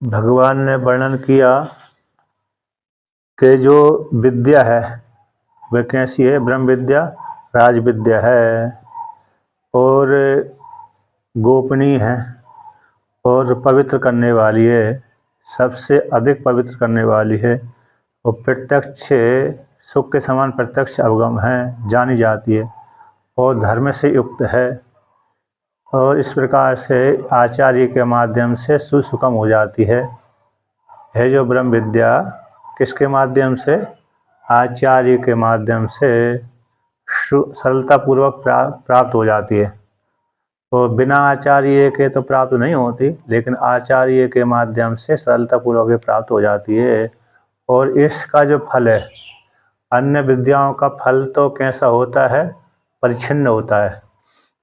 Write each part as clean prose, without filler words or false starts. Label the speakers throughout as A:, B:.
A: भगवान ने वर्णन किया कि जो विद्या है वह कैसी है। ब्रह्म विद्या राज विद्या है और गोपनीय है और पवित्र करने वाली है, सबसे अधिक पवित्र करने वाली है और प्रत्यक्ष सुख के समान प्रत्यक्ष अवगम है, जानी जाती है और धर्म से युक्त है। और इस प्रकार से आचार्य के माध्यम से सुसुखम हो जाती है जो ब्रह्म विद्या किसके माध्यम से? आचार्य के माध्यम से सरलतापूर्वक प्राप्त हो जाती है। तो बिना आचार्य के तो प्राप्त नहीं होती, लेकिन आचार्य के माध्यम से सरलतापूर्वक प्राप्त हो जाती है। और इसका जो फल है, अन्य विद्याओं का फल तो कैसा होता है? परिच्छिन्न होता है,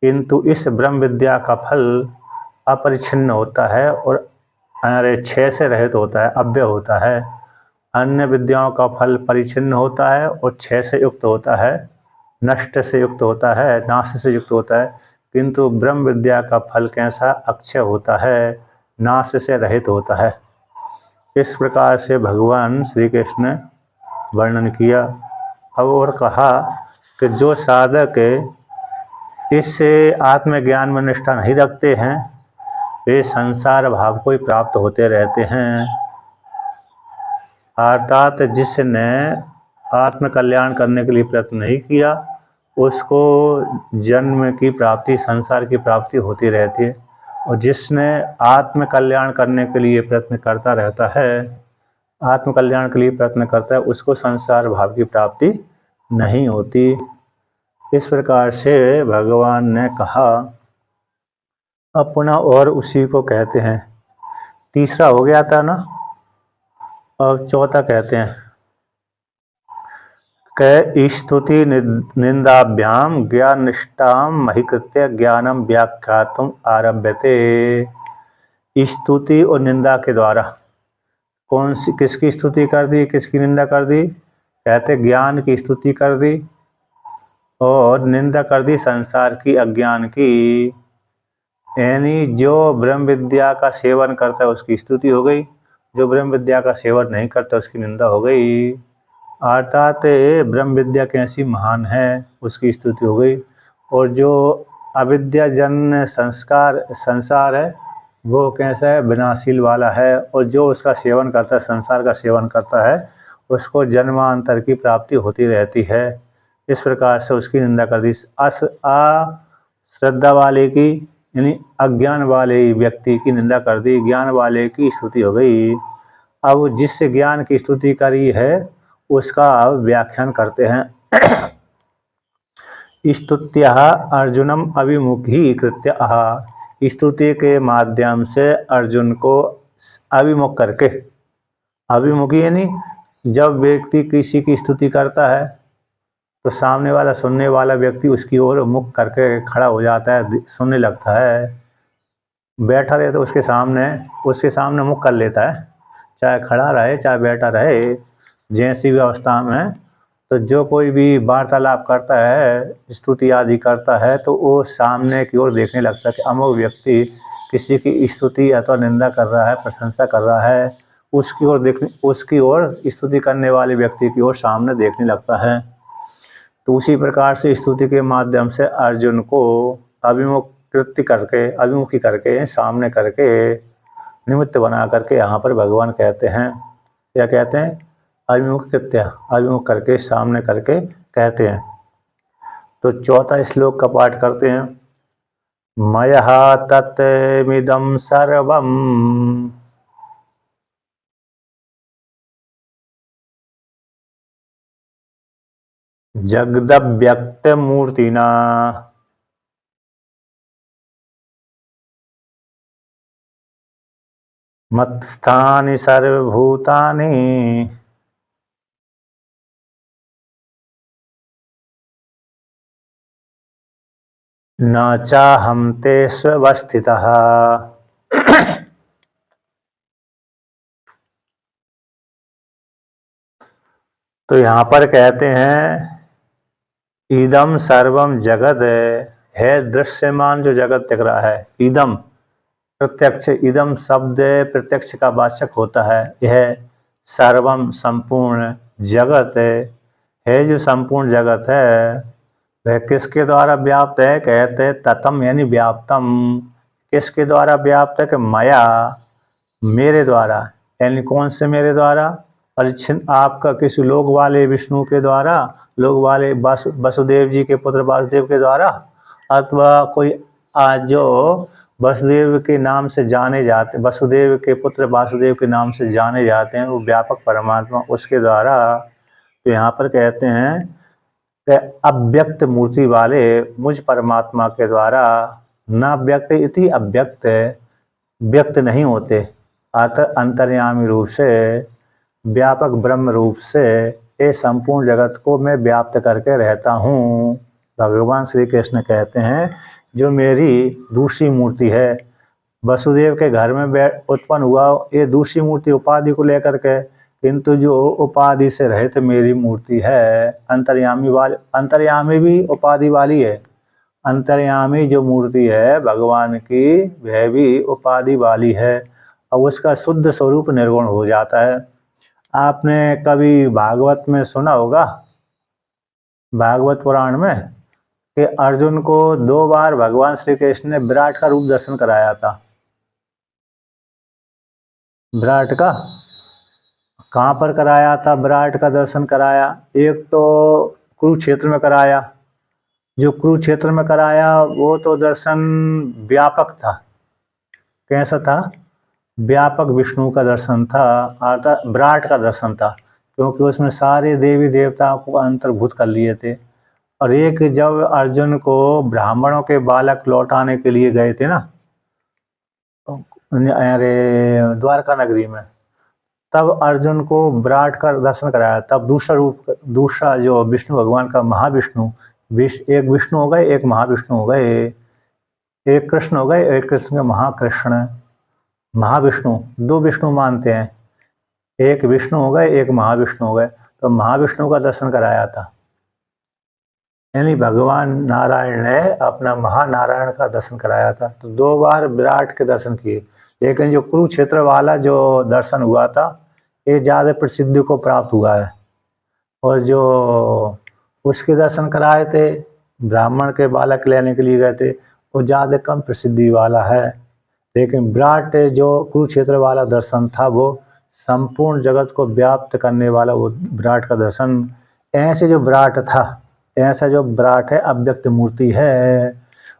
A: किंतु इस ब्रह्म विद्या का फल अपरिच्छिन्न होता है और क्षय से रहित होता है, अव्यय होता है। अन्य विद्याओं का फल परिच्छिन्न होता है और क्षय से युक्त होता है, नष्ट से युक्त होता है, नाश से युक्त होता है, किंतु ब्रह्म विद्या का फल कैसा? अक्षय होता है, नाश से रहित होता है। इस प्रकार से भगवान श्री कृष्ण ने वर्णन किया। अब और कहा कि जो साधक इस आत्मज्ञान में निष्ठा नहीं रखते हैं वे संसार भाव को ही प्राप्त होते रहते हैं। अर्थात जिसने आत्म कल्याण करने के लिए प्रयत्न नहीं किया उसको जन्म की प्राप्ति, संसार की प्राप्ति होती रहती है, और जिसने आत्म कल्याण करने के लिए प्रयत्न करता रहता है, आत्म कल्याण के लिए प्रयत्न करता है, उसको संसार भाव की प्राप्ति नहीं होती। इस प्रकार से भगवान ने कहा। अब पुनः और उसी को कहते हैं, तीसरा हो गया था ना, अब चौथा कहते हैं क स्तुति निंदाभ्याम ज्ञान निष्ठाम महिकृत्य ज्ञानम व्याख्यातुम आरभ्यते। स्तुति और निंदा के द्वारा कौन सी, किसकी स्तुति कर दी, किसकी निंदा कर दी? कहते ज्ञान की स्तुति कर दी और निंदा कर दी संसार की, अज्ञान की। यानी जो ब्रह्म विद्या का सेवन करता है उसकी स्तुति हो गई, जो ब्रह्म विद्या का सेवन नहीं करता उसकी निंदा हो गई। अर्थात ब्रह्म विद्या कैसी महान है उसकी स्तुति हो गई, और जो अविद्याजन्य संसार है वो कैसा है? विनाशील वाला है, और जो उसका सेवन करता है, संसार का सेवन करता है, उसको जन्मांतर की प्राप्ति होती रहती है। इस प्रकार से उसकी निंदा कर दी। अश्रद्धा वाले की, यानी अज्ञान वाले व्यक्ति की निंदा कर दी, ज्ञान वाले की स्तुति हो गई। अब जिससे ज्ञान की स्तुति करी है उसका व्याख्यान करते हैं। स्तुत्या अर्जुनम अभिमुखीकृत्य। स्तुति के माध्यम से अर्जुन को अभिमुख करके, अभिमुखी यानी जब व्यक्ति किसी की स्तुति करता है तो सामने वाला, सुनने वाला व्यक्ति उसकी ओर मुख करके खड़ा हो जाता है, सुनने लगता है। बैठा रहे तो उसके सामने मुख कर लेता है, चाहे खड़ा रहे चाहे बैठा रहे, जैसी भी अवस्था में। तो जो कोई भी वार्तालाप करता है, स्तुति आदि करता है, तो वो सामने की ओर देखने लगता है कि अमुक व्यक्ति किसी की स्तुति अथवा निंदा कर रहा है, प्रशंसा कर रहा है, उसकी ओर स्तुति करने वाले व्यक्ति की ओर सामने देखने लगता है। तो उसी प्रकार से स्तुति के माध्यम से अर्जुन को अभिमुखी करके, सामने करके, निमित्त बना करके यहाँ पर भगवान कहते हैं, क्या कहते हैं? अभिमुख करके, सामने करके कहते हैं। तो चौथा श्लोक का पाठ करते हैं। मयः तत्मिदं सर्वम् जगदव्यक्तमूर्तिना मत्स्थानि सर्वभूतानि न चाहं तेष्वस्थितः। तो यहाँ पर कहते हैं इदम सर्वम जगत है, दृश्यमान जो जगत दिख रहा है, इदम प्रत्यक्ष, इदम शब्द प्रत्यक्ष का वाचक होता है। यह सर्वम संपूर्ण जगत है, जो संपूर्ण जगत है वह किसके द्वारा व्याप्त है? कहते ततम यानी व्याप्तम, किसके द्वारा व्याप्त है? कि मया, मेरे द्वारा। यानी कौन से मेरे द्वारा? परिच्छिन्न आपका किसी लोक वाले विष्णु के द्वारा, लोक वाले वसुदेव जी के पुत्र वासुदेव के द्वारा, अथवा कोई जो वसुदेव के नाम से जाने जाते, वसुदेव के पुत्र वासुदेव के नाम से जाने जाते हैं वो व्यापक परमात्मा, उसके द्वारा। तो यहाँ पर कहते हैं कि अव्यक्त मूर्ति वाले मुझ परमात्मा के द्वारा, न व्यक्त इति अव्यक्त, व्यक्त नहीं होते, अंतर्यामी रूप से, व्यापक ब्रह्म रूप से ये संपूर्ण जगत को मैं व्याप्त करके रहता हूँ। भगवान श्री कृष्ण कहते हैं जो मेरी दूसरी मूर्ति है, वसुदेव के घर में उत्पन्न हुआ ये दूसरी मूर्ति उपाधि को लेकर के, किंतु जो उपाधि से रहित मेरी मूर्ति है अंतर्यामी वाली, अंतर्यामी भी उपाधि वाली है। अंतर्यामी जो मूर्ति है भगवान की वह भी उपाधि वाली है और उसका शुद्ध स्वरूप निर्गुण हो जाता है। आपने कभी भागवत में सुना होगा, भागवत पुराण में, कि अर्जुन को 2 बार भगवान श्री कृष्ण ने विराट का रूप दर्शन कराया था। विराट का कहाँ पर कराया था? विराट का दर्शन कराया एक तो कुरुक्षेत्र में कराया। जो कुरुक्षेत्र में कराया वो तो दर्शन व्यापक था। कैसा था? व्यापक विष्णु का दर्शन था, अर्थात विराट का दर्शन था, क्योंकि उसमें सारे देवी देवताओं को अंतर्भूत कर लिए थे। और एक जब अर्जुन को ब्राह्मणों के बालक लौटाने के लिए गए थे ना, अरे द्वारका नगरी में, तब अर्जुन को विराट का दर्शन कराया। तब दूसरा रूप, दूसरा जो विष्णु भगवान का महाविष्णु, एक विष्णु हो गए, एक महाविष्णु हो गए, एक कृष्ण हो गए, एक कृष्ण के महाकृष्ण, महाविष्णु, 2 विष्णु मानते हैं, एक विष्णु हो गए, एक महाविष्णु हो गए। तो महाविष्णु का दर्शन कराया था, यानी भगवान नारायण ने अपना महानारायण का दर्शन कराया था। तो 2 बार विराट के दर्शन किए, लेकिन जो कुरुक्षेत्र वाला जो दर्शन हुआ था ये ज़्यादा प्रसिद्धि को प्राप्त हुआ है। और जो उसके दर्शन कराए थे ब्राह्मण के बालक लेने के लिए गए थे वो ज़्यादा कम प्रसिद्धि वाला है। लेकिन विराट जो कुरुक्षेत्र वाला दर्शन था वो संपूर्ण जगत को व्याप्त करने वाला वो विराट का दर्शन, ऐसे जो विराट था, ऐसा जो विराट है अव्यक्त मूर्ति है,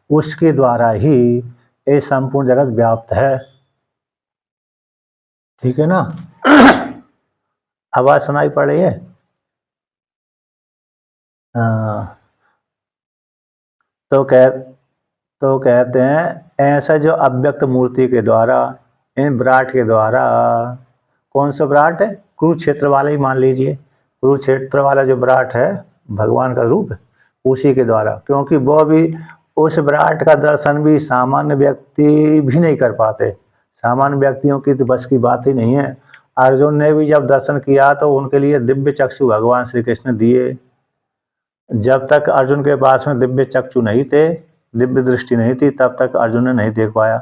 A: उसके द्वारा ही ये संपूर्ण जगत व्याप्त है। ठीक है ना? आवाज सुनाई पड़ रही है? तो कहते हैं ऐसा जो अव्यक्त मूर्ति के द्वारा, इन विराट के द्वारा, कौन सा विराट है? कुरुक्षेत्र वाला ही मान लीजिए, कुरुक्षेत्र वाला जो विराट है भगवान का रूप, उसी के द्वारा, क्योंकि वो भी उस विराट का दर्शन भी सामान्य व्यक्ति भी नहीं कर पाते, सामान्य व्यक्तियों की तो बस की बात ही नहीं है। अर्जुन ने भी जब दर्शन किया तो उनके लिए दिव्य चक्षु भगवान श्री कृष्ण दिए। जब तक अर्जुन के पास में दिव्य चक्षु नहीं थे, दिव्य दृष्टि नहीं थी, तब तक अर्जुन ने नहीं देख पाया।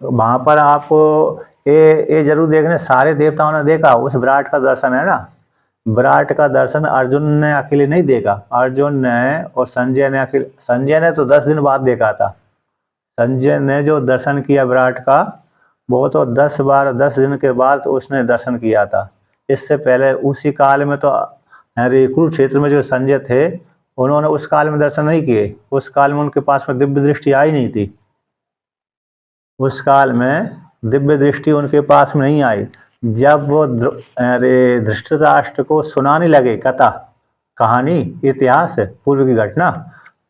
A: वहाँ पर आपको ये जरूर देखने, सारे देवताओं ने देखा उस विराट का दर्शन है ना। विराट का दर्शन अर्जुन ने अकेले नहीं देखा, अर्जुन ने और संजय ने अकेले, संजय ने तो 10 दिन बाद देखा था। संजय ने जो दर्शन किया विराट का वो तो 10 दिन के बाद उसने दर्शन किया था। इससे पहले उसी काल में तो कुरुक्षेत्र में जो संजय थे उन्होंने उस काल में दर्शन नहीं किए, उस काल में उनके पास में दिव्य दृष्टि आई नहीं थी, उस काल में दिव्य दृष्टि उनके पास में नहीं आई। जब वो धृतराष्ट्र को सुनाने लगे कथा, कहानी, इतिहास, पूर्व की घटना,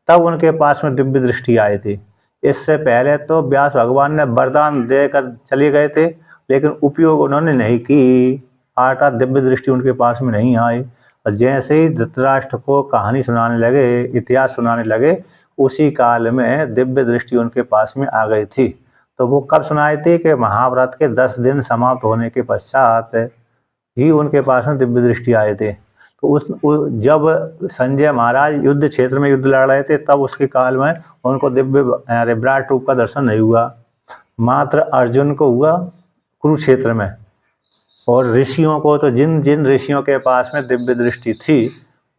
A: तब उनके पास में दिव्य दृष्टि आई थी। इससे पहले तो व्यास भगवान ने वरदान देकर चले गए थे, लेकिन उपयोग उन्होंने नहीं की, अर्थात दिव्य दृष्टि उनके पास में नहीं आई। और जैसे ही धृतराष्ट्र को कहानी सुनाने लगे, इतिहास सुनाने लगे, उसी काल में दिव्य दृष्टि उनके पास में आ गई थी। तो वो कब सुनाई थी? कि महाभारत के 10 दिन समाप्त होने के पश्चात ही उनके पास में दिव्य दृष्टि आए थे। तो जब संजय महाराज युद्ध क्षेत्र में युद्ध लड़ रहे थे तब उसके काल में उनको दिव्य विराट रूप का दर्शन नहीं हुआ। मात्र अर्जुन को हुआ कुरुक्षेत्र में, और ऋषियों को तो जिन जिन ऋषियों के पास में दिव्य दृष्टि थी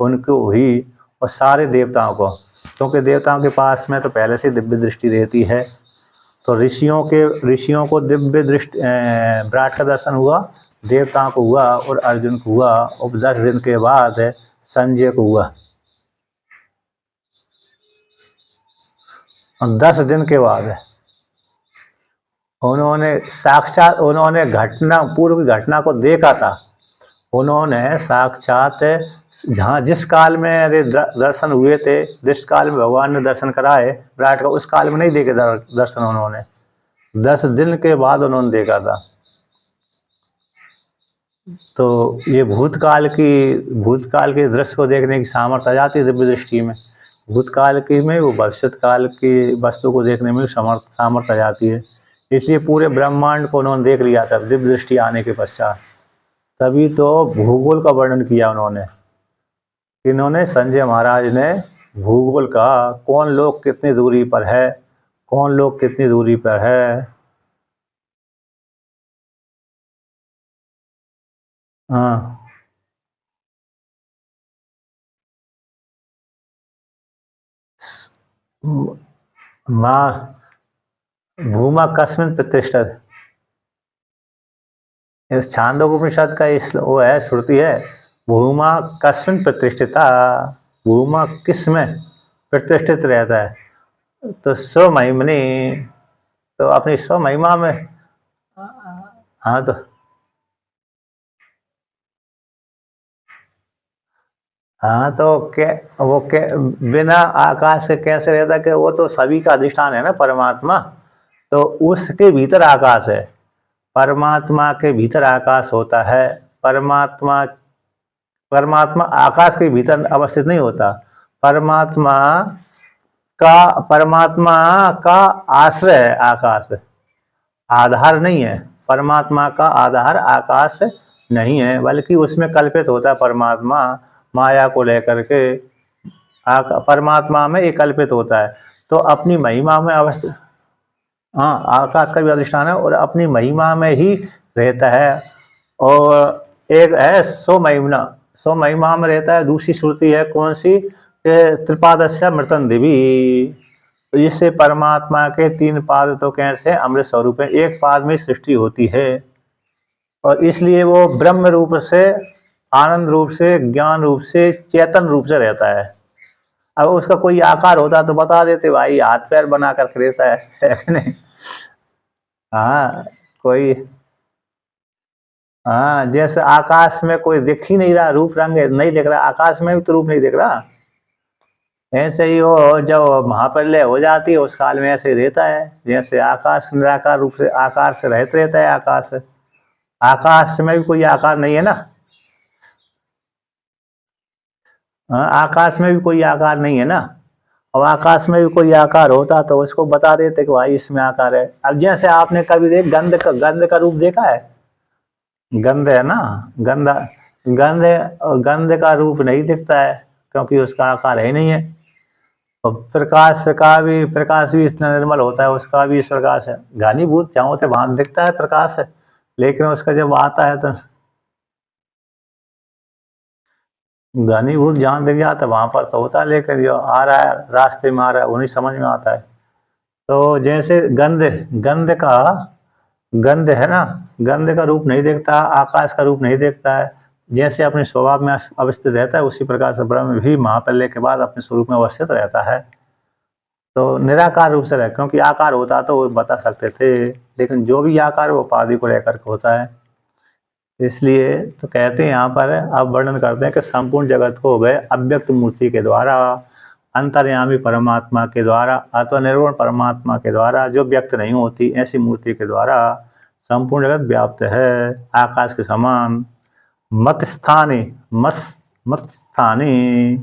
A: उनको हुई, और सारे देवताओं को, क्योंकि देवताओं के पास में तो पहले से दिव्य दृष्टि रहती है, तो ऋषियों को दिव्य दृष्टि विराट का दर्शन हुआ, देवताओं को हुआ और अर्जुन को हुआ, और 10 दिन के बाद संजय को हुआ। और 10 दिन के बाद उन्होंने साक्षात पूर्व की घटना को देखा था। उन्होंने साक्षात जहाँ जिस काल में दर्शन हुए थे, जिस काल में भगवान ने दर्शन कराए विराट का, उस काल में नहीं देखे दर्शन उन्होंने, 10 दिन के बाद उन्होंने देखा था। तो ये भूतकाल के दृश्य को देखने की सामर्थ्य आ जाती है दिव्य दृष्टि में। भूतकाल की में वो भविष्य काल की वस्तु को देखने में सामर्थ्य आ जाती है। इसलिए पूरे ब्रह्मांड को उन्होंने देख लिया था दिव्य दृष्टि आने के पश्चात। तभी तो भूगोल का वर्णन किया उन्होंने। इन्होंने संजय महाराज ने भूगोल का, कौन लोग कितनी दूरी पर है, कौन लोग कितनी दूरी पर है। हाँ, माँ भूमा कस्मिन प्रतिष्ठित, इस छांदोपनिषद का इस वो है, श्रुति है, भूमा कस्मिन प्रतिष्ठिता, भूमा किस में प्रतिष्ठित रहता है, तो स्वमहिमनी, तो अपनी स्वमहिमा में। हाँ तो हाँ तो बिना आकाश के कैसे रहता, कि वो तो सभी का अधिष्ठान है ना परमात्मा, तो उसके भीतर आकाश है। परमात्मा के भीतर आकाश होता है। परमात्मा परमात्मा आकाश के भीतर अवस्थित नहीं होता। परमात्मा का आश्रय है आकाश, आधार नहीं है। परमात्मा का आधार आकाश नहीं है, बल्कि उसमें कल्पित होता है परमात्मा, माया को लेकर के परमात्मा में एक कल्पित होता है। तो अपनी महिमा में अवस्थित, हाँ, आकाश का भी अधिष्ठान है और अपनी महिमा में ही रहता है। और एक है सो महिमा में रहता है। दूसरी श्रुति है कौन सी, त्रिपादस्य मृतन देवी, जिससे परमात्मा के 3 पाद तो कैसे अमृत स्वरूप है, एक पाद में सृष्टि होती है, और इसलिए वो ब्रह्म रूप से, आनंद रूप से, ज्ञान रूप से, चेतन रूप से रहता है। अब उसका कोई आकार होता तो बता देते भाई, हाथ पैर बना कर रहता है कि नहीं। हाँ, कोई, हाँ, जैसे आकाश में कोई दिख ही नहीं रहा, रूप रंग नहीं दिख रहा, आकाश में भी तो रूप नहीं दिख रहा। ऐसे ही वो जब महाप्रलय हो जाती है उस काल में ऐसे ही रहता है, जैसे आकाश निराकार रूप से आकार से रहित रहता है। आकाश में भी कोई आकार नहीं है ना। हाँ, आकाश में भी कोई आकार नहीं है ना। अब आकाश में भी कोई आकार होता तो उसको बता देते कि भाई इसमें आकार है। अब जैसे आपने कभी गंध का रूप देखा है, गंध है ना, गंध गंध गंध का रूप नहीं दिखता है, क्योंकि उसका आकार है ही नहीं है। और प्रकाश भी इतना निर्मल होता है, उसका भी इस प्रकाश है, घनीभूत जहाँ होते वहां दिखता है प्रकाश है, लेकिन उसका जब आता है तो घनीभूत जहाँ दिख जाता है वहां पर तो होता है, लेकिन जो आ रहा है रास्ते में आ रहा है वो नहीं समझ में आता है। तो जैसे गंध है ना, गंध का रूप नहीं देखता, आकाश का रूप नहीं देखता है, जैसे अपने स्वभाव में अवस्थित रहता है, उसी प्रकार से ब्रह्म भी महाप्रलय के बाद अपने स्वरूप में अवस्थित रहता है। तो निराकार रूप से रहे, क्योंकि आकार होता तो वो बता सकते थे, लेकिन जो भी आकार वो उपाधि को लेकर के होता है। इसलिए तो कहते हैं यहाँ पर, अब वर्णन करते हैं कि संपूर्ण जगत को वह अव्यक्त मूर्ति के द्वारा, अंतर्यामी परमात्मा के द्वारा अथवा निर्गुण परमात्मा के द्वारा, जो व्यक्त नहीं होती ऐसी मूर्ति के द्वारा संपूर्ण जगत व्याप्त है, आकाश के समान। मत स्थानी मत स्थानी,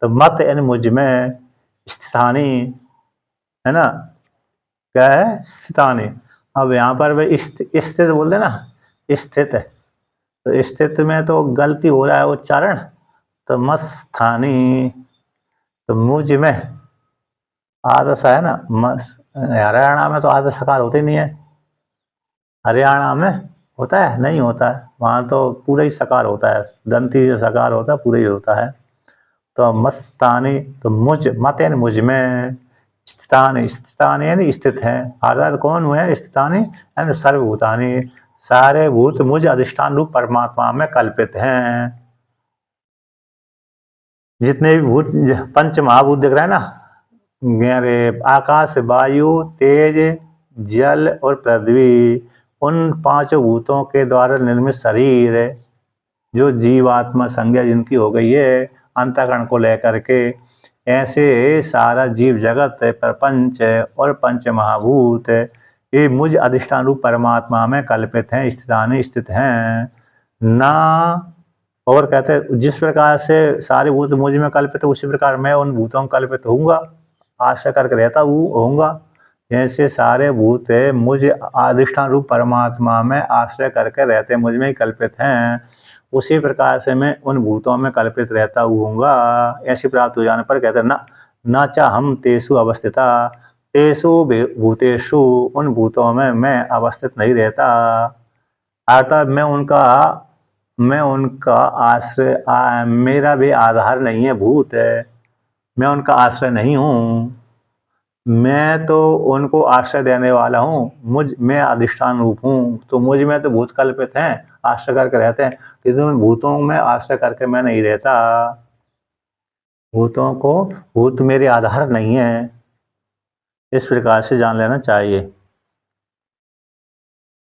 A: तो मत यानी मुझ में, स्थानी है ना, क्या है, स्थानी। अब यहाँ पर वे स्थित बोलते ना, स्थित है, तो स्थित में तो गलती हो रहा है उच्चारण, तो मस्थानी, तो मुझ में आदशा है ना, हरियाणा में तो आधा सकार होते ही नहीं है। हरियाणा में होता है? नहीं होता है, वहाँ तो पूरा ही सकार होता है, दंती जो सकार होता है पूरा ही होता है। तो मस्तानी, तो मुझ, मत यानी मुझ में, स्थितानि, स्थितानि यानी स्थित है, अर्थात कौन हुए स्थितानि यानी सर्वभूतानि, सारे भूत मुझ अधिष्ठान रूप परमात्मा में कल्पित हैं। जितने भी भूत, पंच महाभूत दिख रहे हैं ना, अरे आकाश, वायु, तेज, जल और पृथ्वी, उन पांचों भूतों के द्वारा निर्मित शरीर, जो जीवात्मा संज्ञा जिनकी हो गई है अंतःकरण को लेकर के, ऐसे सारा जीव जगत, प्रपंच और पंच महाभूत ये मुझ अधिष्ठान रूप परमात्मा में कल्पित हैं, स्थितानि स्थित हैं ना। और कहते हैं जिस प्रकार से सारे भूत मुझ में कल्पित है उसी प्रकार मैं उन भूतों में कल्पित होऊंगा, आश्रय करके रहता होऊंगा। जैसे सारे भूत मुझ अधिष्ठान रूप परमात्मा में आश्रय करके रहते, मुझ में ही कल्पित हैं, उसी प्रकार से मैं उन भूतों में कल्पित रहता होऊंगा। ऐसी प्राप्त हो जाने पर कहते हैं न च हम तेषु अवस्थिता, तेषु भूतेषु, उन भूतों में मैं अवस्थित नहीं रहता, अर्थात मैं उनका आश्रय, मेरा भी आधार नहीं है, भूत है, मैं उनका आश्रय नहीं हूँ, मैं तो उनको आश्रय देने वाला हूँ, मैं अधिष्ठान रूप हूँ। तो मुझ में तो भूत कल्पित हैं, आश्रय करके रहते हैं, लेकिन भूतों में आश्रय करके मैं नहीं रहता, भूत मेरे आधार नहीं है। इस प्रकार से जान लेना चाहिए।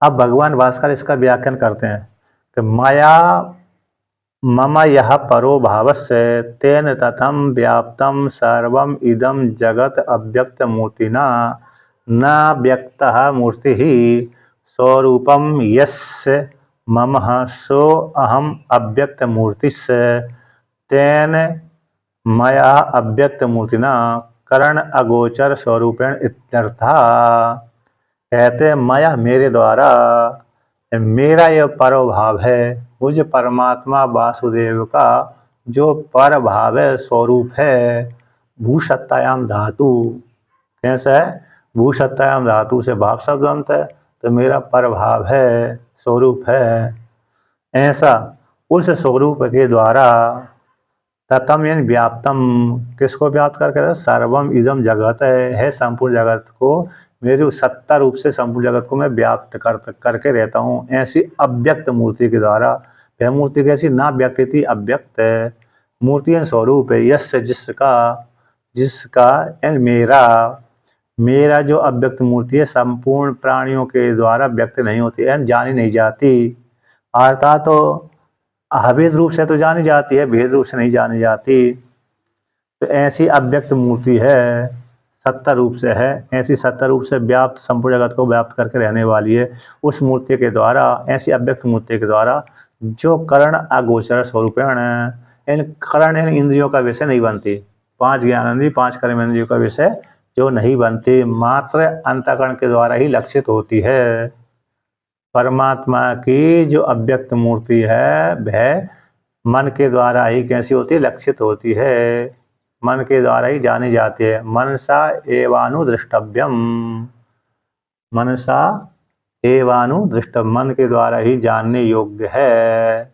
A: अब भगवान भास्कर इसका व्याख्यान करते हैं कि माया मम यह परो भावस्य तेन तथम व्याप्तम सर्वम इदम जगत अव्यक्त मूर्तिना न व्यक्तः मूर्ति स्वरूपम यस्य मम सो अहम अव्यक्त मूर्तिस्य तेन मया अव्यक्त मूर्तिना करण अगोचर स्वरूपेण इत्यर्थः। कहते मया मेरे द्वारा, मेरा यह परभाव है, मुझ परमात्मा वासुदेव का जो पर भाव है, स्वरूप है, भूसत्तायाम धातु, कैसा है? भूसत्तायाम धातु से भाव शब्द बनता है, तो मेरा पर भाव है, स्वरूप है, ऐसा उस स्वरूप के द्वारा ततम यानी व्याप्तम, किसको व्याप्त करके? सर्वम इदम जगत है संपूर्ण जगत को, मेरी सत्ता रूप से संपूर्ण जगत को मैं व्याप्त करके रहता हूँ, ऐसी अव्यक्त मूर्ति के द्वारा। वह मूर्ति कैसी? ना व्यक्त थी, अव्यक्त है, मूर्ति स्वरूप है, यश जिसका यानी मेरा जो अव्यक्त मूर्ति है संपूर्ण प्राणियों के द्वारा व्यक्त नहीं होती, यानी जानी नहीं जाती, अर्थात तो अभेद रूप से तो जानी जाती है, भेद रूप से नहीं जानी जाती। तो ऐसी अव्यक्त मूर्ति है, सत्ता रूप से है, ऐसी सत्ता रूप से व्याप्त संपूर्ण जगत को व्याप्त करके रहने वाली है, उस मूर्ति के द्वारा, ऐसी अव्यक्त मूर्ति के द्वारा जो करण अगोचर स्वरूपेण है, इन करण इन इंद्रियों का विषय नहीं बनती, पांच ज्ञानेंद्रिय पांच कर्मेंद्रियों का विषय जो नहीं बनती, मात्र अंतःकरण के द्वारा ही लक्षित होती है। परमात्मा की जो अव्यक्त मूर्ति है वह मन के द्वारा ही कैसी होती है? लक्षित होती है, मन के द्वारा ही जानी जाती है। मनसा एवानुदृष्टव्यम, मनसा एवानुदृष्टव्यम, मन के द्वारा ही जानने योग्य है।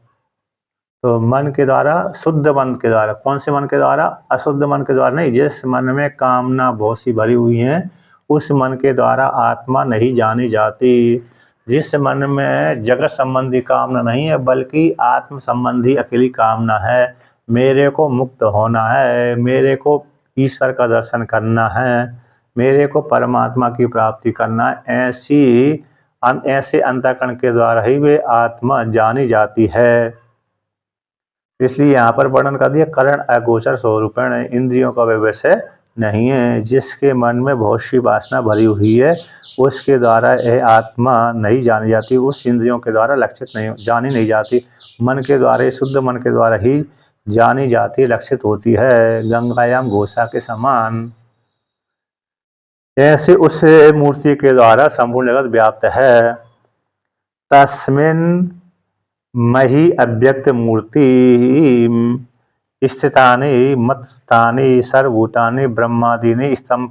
A: तो मन के द्वारा, शुद्ध मन के द्वारा, कौन से मन के द्वारा? अशुद्ध मन के द्वारा नहीं, जिस मन में कामना बहुत सी भरी हुई है उस मन के द्वारा आत्मा नहीं जानी जाती। जिस मन में जगत संबंधी कामना नहीं है बल्कि आत्म संबंधी अकेली कामना है, मेरे को मुक्त होना है, मेरे को ईश्वर का दर्शन करना है, मेरे को परमात्मा की प्राप्ति करना है, ऐसे अंतःकरण के द्वारा ही वे आत्मा जानी जाती है। इसलिए यहाँ पर वर्णन कर दिया करण अगोचर स्वरूपेण, इंद्रियों का विषय नहीं है, जिसके मन में बहुत सी वासना भरी हुई है उसके द्वारा यह आत्मा नहीं जानी जाती, उस इंद्रियों के द्वारा लक्षित नहीं जानी नहीं जाती, मन के द्वारा ही, शुद्ध मन के द्वारा ही जानी जाती, लक्षित होती है, गंगायाम घोषा के समान। ऐसे उस मूर्ति के द्वारा संपूर्ण जगत व्याप्त है। तस्मिन् मही अव्यक्त मूर्ति स्थितानि मत्स्थानि सर्वभूतानि ब्रह्मादीनि स्तंभ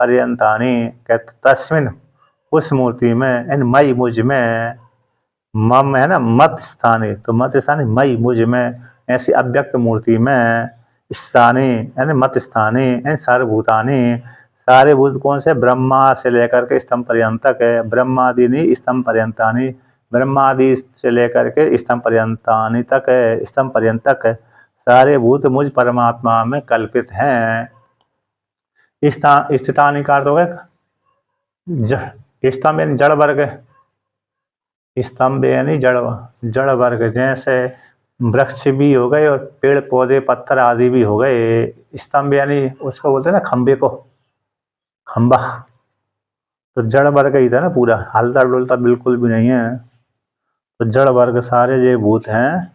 A: पर्यंतानि कहते तस्मिन उस मूर्ति में यानी मई मुझ में मम है ना मत स्थानी तो मत स्थानी मई मुझ में ऐसी अव्यक्त मूर्ति में स्थानी यानी मत स्थानी यानी सर्वभूतानि सारे भूत कौन से ब्रह्मा से लेकर के स्तंभ पर्यंत तक है ब्रह्मादि स्तंभ पर्यंतानि ब्रह्मादि से लेकर के स्तंभ पर्यंतानि तक है स्तंभ पर्यंत तक है सारे भूत मुझ परमात्मा में कल्पित हैं। स्थितानि का अर्थ हो गया स्तंभ यानी जड़ वर्ग स्तंभ यानी जड़ वर्ग जैसे वृक्ष भी हो गए और पेड़ पौधे पत्थर आदि भी हो गए। स्तंभ यानी उसको बोलते हैं ना खंबे को खंबा तो जड़ वर्ग ही था ना पूरा हलता डुलता बिल्कुल भी नहीं है। तो जड़ वर्ग सारे ये भूत हैं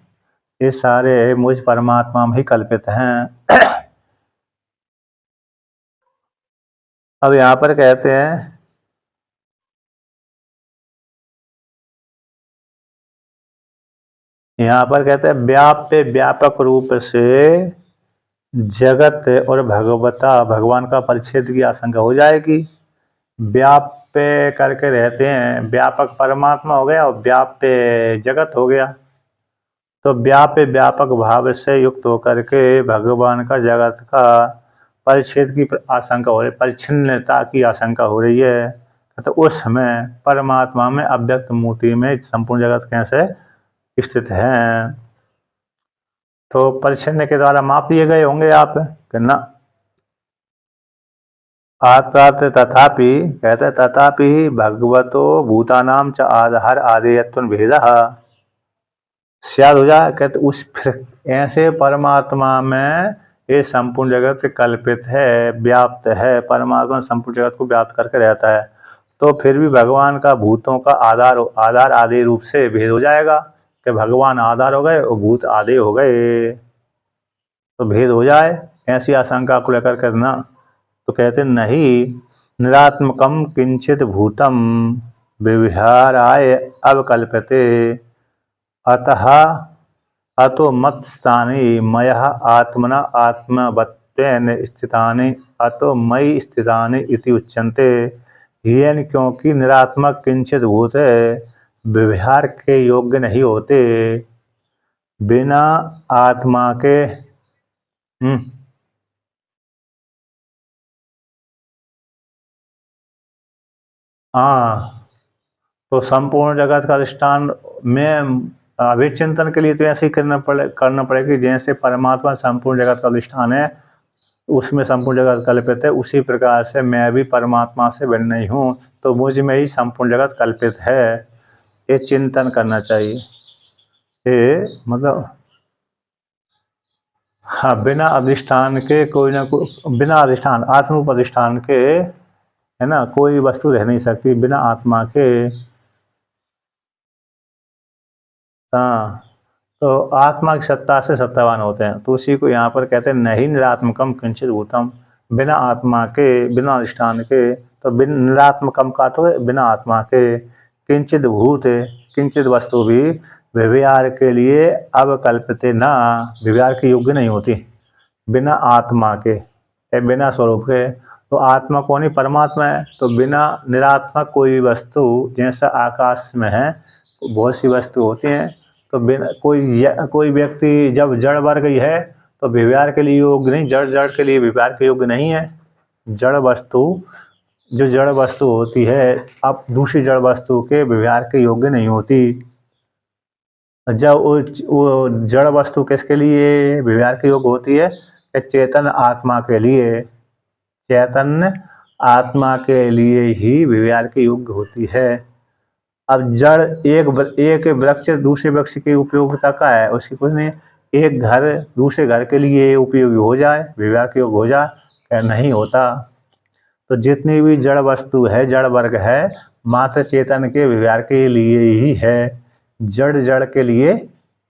A: ये सारे मुझ परमात्मा में ही कल्पित हैं। अब यहाँ पर कहते हैं व्याप्य व्यापक रूप से जगत और भगवान का परिच्छेद की आशंका हो जाएगी। व्याप्य करके रहते हैं व्यापक परमात्मा हो गया और व्याप्य जगत हो गया तो व्याप्य व्यापक भाव से युक्त होकर के भगवान का जगत का परिच्छेद की आशंका हो रही परिच्छिन्नता की आशंका हो रही है। तो उस समय परमात्मा में अव्यक्त मूर्ति में संपूर्ण जगत कैसे स्थित है तो परिच्छिन्न के द्वारा माप लिए गए होंगे आप कि ना तथापि कहते तथापि भगवतो भूतानाम च आधार आदेयत्व भेदः स्याद हो जाए कहते उस फिर ऐसे परमात्मा में ये संपूर्ण जगत कल्पित है व्याप्त है परमात्मा संपूर्ण जगत को व्याप्त करके रहता है तो फिर भी भगवान का भूतों का आधार आदि रूप से भेद हो जाएगा कि भगवान आधार हो गए और भूत आदि हो गए तो भेद हो जाए ऐसी आशंका को लेकर करना तो कहते नहीं निरात्मकम किंचित भूतम व्यवहाराय अवकल्पते अतः अतो मत्स्थानि मयः आत्मना आत्मवत्वेन स्थितानि अतो मयि स्थितानि इति उच्यन्ते येन क्योंकि निरात्मक किंचित भूत व्यवहार के योग्य नहीं होते बिना आत्मा के हाँ तो संपूर्ण जगत का अधिष्ठान में अभिचिंतन के लिए तो ऐसे ही करना पड़ेगा जैसे परमात्मा संपूर्ण जगत का अधिष्ठान है उसमें संपूर्ण जगत कल्पित है उसी प्रकार से मैं भी परमात्मा से भिन्न नहीं हूँ तो मुझ में ही संपूर्ण जगत कल्पित है ये चिंतन करना चाहिए। ये मतलब हाँ बिना अधिष्ठान के कोई ना कोई बिना अधिष्ठान आत्मरूप अधिष्ठान के है ना कोई वस्तु रह नहीं सकती बिना आत्मा के। हाँ तो आत्मा की सत्ता से सत्तावान होते हैं तो उसी को यहाँ पर कहते हैं नहीं निरात्मकम किंचित भूतम बिना आत्मा के बिना अधिष्ठान के तो निरात्मकम का तो बिना आत्मा के किंचित भूत किंचित वस्तु भी व्यवहार के लिए अवकल्पित ना व्यवहार के योग्य नहीं होती बिना आत्मा के बिना स्वरूप के तो आत्मा कौन ही परमात्मा है तो बिना निरात्मक कोई वस्तु जैसा आकाश में है बहुत सी वस्तु होती हैं तो बिना कोई व्यक्ति जब जड़ वर्ग ही है तो व्यवहार के लिए योग्य नहीं जड़ के लिए व्यवहार के योग्य नहीं है। जड़ वस्तु जो जड़ वस्तु होती है अब दूसरी जड़ वस्तु के व्यवहार के योग्य नहीं होती। जब वो जड़ वस्तु किसके लिए व्यवहार के योग्य होती है चेतन आत्मा के लिए चैतन्य आत्मा के लिए ही व्यवहार के योग्य होती है। अब जड़ एक वृक्ष दूसरे वृक्ष की उपयोगिता का है उसकी कुछ नहीं एक घर दूसरे घर के लिए उपयोगी हो जाए व्यवहार के योग्य हो जाए क्या नहीं होता। तो जितनी भी जड़ वस्तु है जड़ वर्ग है मात्र चेतन के व्यवहार के लिए ही है जड़ के लिए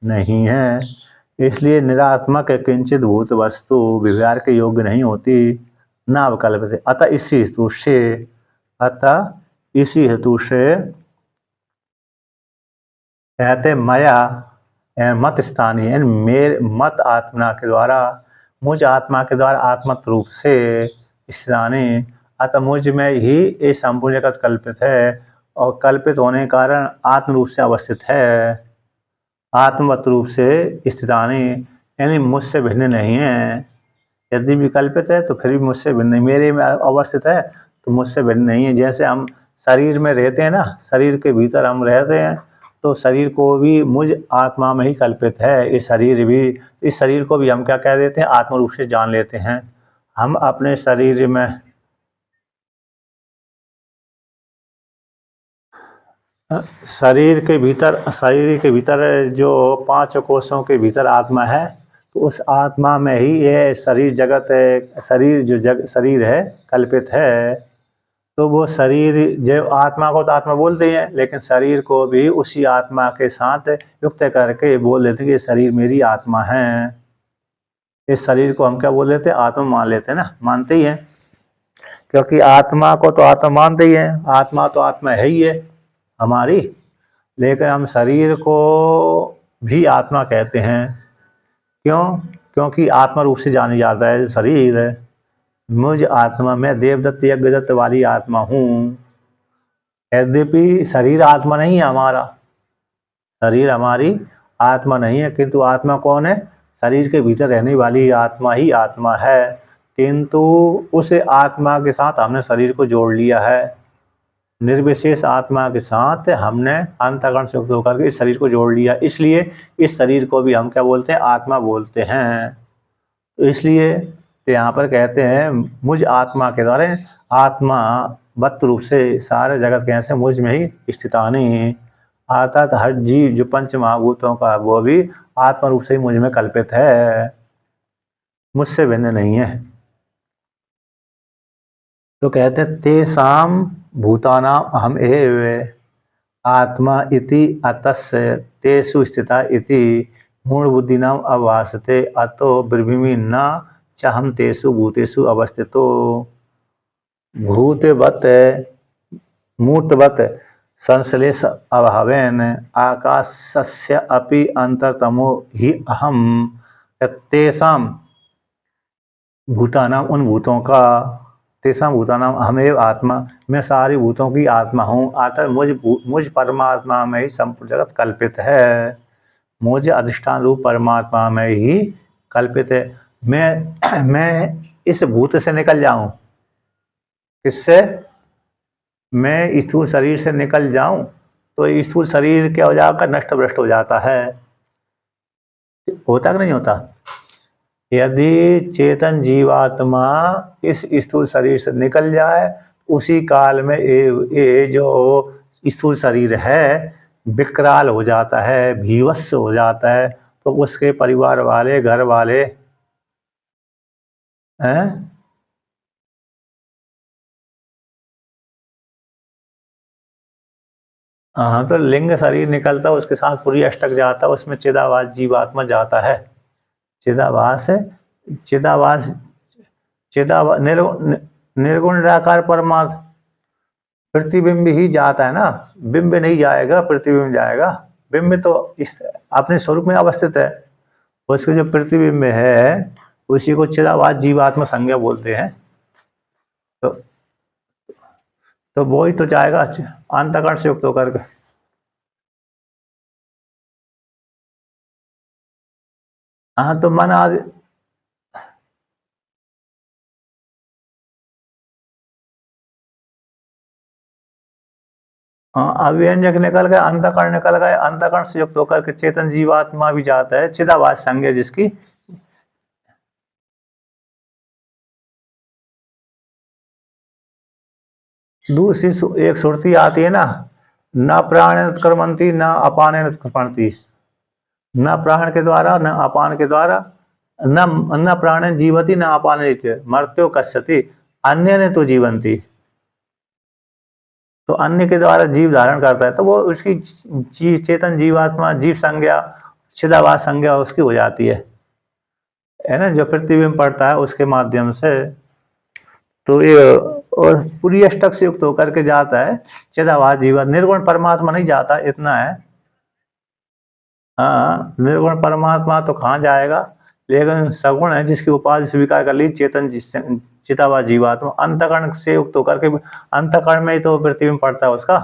A: नहीं है इसलिए निरात्मक किंचित भूत वस्तु व्यवहार के योग्य नहीं होती ना अवकल्पित अतः इसी हेतु से कहते मया मत स्थानीय यानी मेरे मत आत्मा के द्वारा, मुझ आत्मा के द्वारा आत्मत रूप से स्थानीय, अतः मुझ में ही ये संपूर्ण जगत कल्पित है और कल्पित होने के कारण आत्म रूप से अवस्थित है, आत्मवत रूप से स्थितानी यानी मुझसे भिन्न नहीं है। यदि भी कल्पित है तो फिर भी मुझसे भिन्न नहीं, मेरे में अवस्थित है तो मुझसे भिन्न नहीं है। जैसे हम शरीर में रहते हैं ना, शरीर के भीतर हम रहते हैं, तो शरीर को भी मुझ आत्मा में ही कल्पित है। इस शरीर को भी हम क्या कह देते हैं, आत्म रूप से जान लेते हैं। हम अपने शरीर में शरीर के भीतर जो 5 कोषों के भीतर आत्मा है, तो उस आत्मा में ही ये शरीर जगत है, शरीर है कल्पित है। तो वो शरीर जो आत्मा को तो आत्मा बोलते ही हैं, लेकिन शरीर को भी उसी आत्मा के साथ युक्त करके बोल देते हैं कि ये शरीर मेरी आत्मा है। इस शरीर को हम क्या बोल लेते हैं, आत्मा मान लेते हैं ना, मानते ही हैं, क्योंकि आत्मा को तो आत्मा मानते ही हैं, आत्मा तो आत्मा है ही है हमारी। लेकिन हम शरीर को भी आत्मा कहते हैं। क्यों? क्योंकि आत्मा रूप से जानी जाता है शरीर। मुझ आत्मा में देवदत्त यज्ञदत्त वाली आत्मा हूँ। यद्यपि शरीर आत्मा नहीं है हमारा, शरीर हमारी आत्मा नहीं है, किंतु आत्मा कौन है, शरीर के भीतर रहने वाली आत्मा ही आत्मा है। किंतु उस आत्मा के साथ हमने शरीर को जोड़ लिया है, निर्विशेष आत्मा के साथ हमने अंतःकरण से युक्त होकर के इस शरीर को जोड़ लिया, इसलिए इस शरीर को भी हम क्या बोलते हैं, आत्मा बोलते हैं। तो इसलिए यहाँ पर कहते हैं मुझ आत्मा के द्वारा आत्मा वक्त रूप से सारे जगत कैसे मुझ में ही स्थितानी, अर्थात हर जीव जो पंच महाभूतों का वो भी आत्मा रूप से ही मुझ में कल्पित है, मुझसे भिन्न नहीं है। तो कहते हैं तेषाम भूतानाम अहम एव आत्मा इति अतस्य तेषु स्थिता इति मूढ़ बुद्धिनाम अभासते अतो ब्रवीमि न चाहम तेषु भूतेषु अवस्थितो भूतवत मूर्तवत संश्लेष अभावेन आकाशस्य अपि अंतरतमो ही अहम। तेषाम भूतानाम उन भूतों का, तेषाम भूतानाम अहमेव आत्मा, मैं सारी भूतों की आत्मा हूँ, अर्थात मुझ परमात्मा में ही संपूर्ण जगत कल्पित है, मुझे अधिष्ठान रूप परमात्मा में ही कल्पित है। मैं इस भूत से निकल जाऊं, किससे, मैं स्थूल शरीर से निकल जाऊं तो स्थूल शरीर क्या हो जाएगा, नष्ट भ्रष्ट हो जाता है, होता कि नहीं होता। यदि चेतन जीवात्मा इस स्थूल शरीर से निकल जाए, उसी काल में ये जो स्थूल शरीर है विकराल हो जाता है, भीवश हो जाता है, तो उसके परिवार वाले, घर वाले हैं, हाँ, तो लिंग शरीर निकलता है, उसके साथ पूरी अष्टक जाता है, उसमें चिदाभास जीवात्मा जाता है। चिदाभास चिदाभास चिदाभास निर्गुण निराकार परमात्मा प्रतिबिंब ही जाता है ना, बिंब नहीं जाएगा, प्रतिबिंब जाएगा। बिंब तो इस अपने स्वरूप में अवस्थित है, उसके जो प्रतिबिंब है उसी को चिदाभास जीवात्मा संज्ञा बोलते हैं। तो वो ही तो जाएगा अंतःकरण से युक्त होकर के। हाँ, तो मन आदि अव्यंजक निकल गए, अंतःकरण निकल गए, अंतःकरण से युक्त होकर के चेतन जीवात्मा भी जाता है, चिदाभास संज्ञा जिसकी। दूसरी एक सुरती आती है ना, न प्राण कर्मंती न अपान कर्मंती, न प्राण के द्वारा न अपान के द्वारा, न प्राण जीवती न अपान मृत्यु कश्यति अन्य ने तो जीवंती। तो अन्य के द्वारा जीव धारण करता है, तो वो उसकी चेतन जीवात्मा जीव संज्ञा, चिदाभास संज्ञा उसकी हो जाती है ना, जो प्रतिबिंब पड़ता है उसके माध्यम से। तो ये और पूरी अष्टक से युक्त होकर के जाता है चिदाभास जीवन, निर्गुण परमात्मा नहीं जाता, इतना है। हाँ, निर्गुण परमात्मा तो कहाँ जाएगा, लेकिन सगुण है जिसकी उपाधि स्वीकार कर ली, चेतन चितावास जीवात्मा, अंतकरण से युक्त होकर के अंतकरण में ही तो प्रतिबिंब पड़ता है उसका।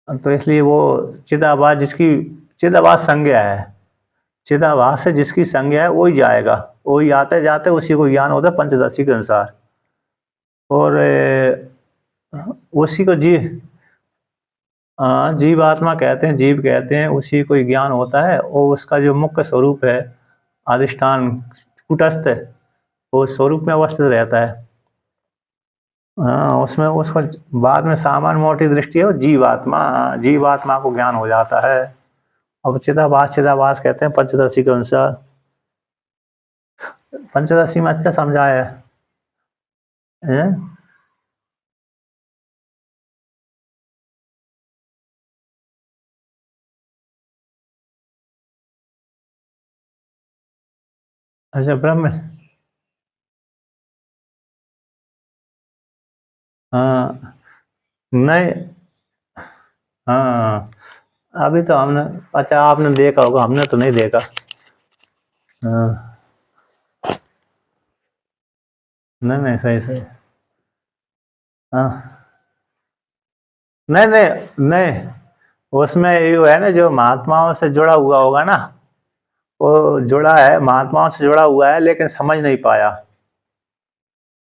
A: तो इसलिए वो चिदाभास जिसकी चिदाभास संज्ञा है, चिदाभास से जिसकी संज्ञा है वही जाएगा, वही आते जाते उसी को ज्ञान होता है पंचदशी के अनुसार। और उसी को जीवात्मा कहते हैं, जीव कहते हैं, उसी को ही ज्ञान होता है। और उसका जो मुख्य स्वरूप है अधिष्ठान कूटस्थ, वो स्वरूप में अवस्थित रहता है। हाँ, उसमें उसको बाद में सामान्य मोटी दृष्टि है, जीवात्मा, जीवात्मा को ज्ञान हो जाता है। अब चिदाभास कहते हैं पंचदशी के अनुसार। पंचदशी में अच्छा समझाया है। अच्छा, ब्रह्म। हाँ, नहीं। हाँ, अभी तो हमने, अच्छा आपने देखा होगा, हमने तो नहीं देखा। हाँ, नहीं नहीं, सही सही। हाँ, नहीं नहीं नहीं, उसमें ये है ना, जो महात्माओं से जुड़ा हुआ होगा ना, वो जुड़ा है, महात्माओं से जुड़ा हुआ है, लेकिन समझ नहीं पाया,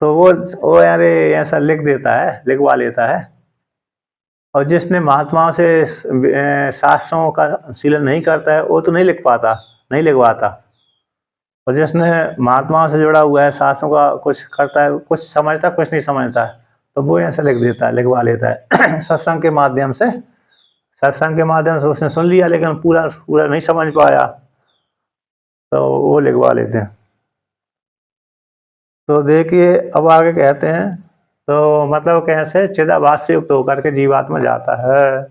A: तो वो यार ऐसा लिख देता है, लिखवा लेता है। और जिसने महात्माओं से शास्त्रों का शीलन नहीं करता है, वो तो नहीं लिख पाता, नहीं लिखवाता। और जिसने महात्माओं से जुड़ा हुआ है, शास्त्रों का कुछ करता है, कुछ समझता, कुछ नहीं समझता, तो वो ऐसा लिख देता है, लिखवा लेता है सत्संग के माध्यम से। सत्संग के माध्यम से उसने सुन लिया, लेकिन पूरा पूरा नहीं समझ पाया, तो वो लिखवा लेते हैं। तो देखिए, अब आगे कहते हैं, तो मतलब कैसे चिदाभास से युक्त होकर के जीवात्मा जाता है,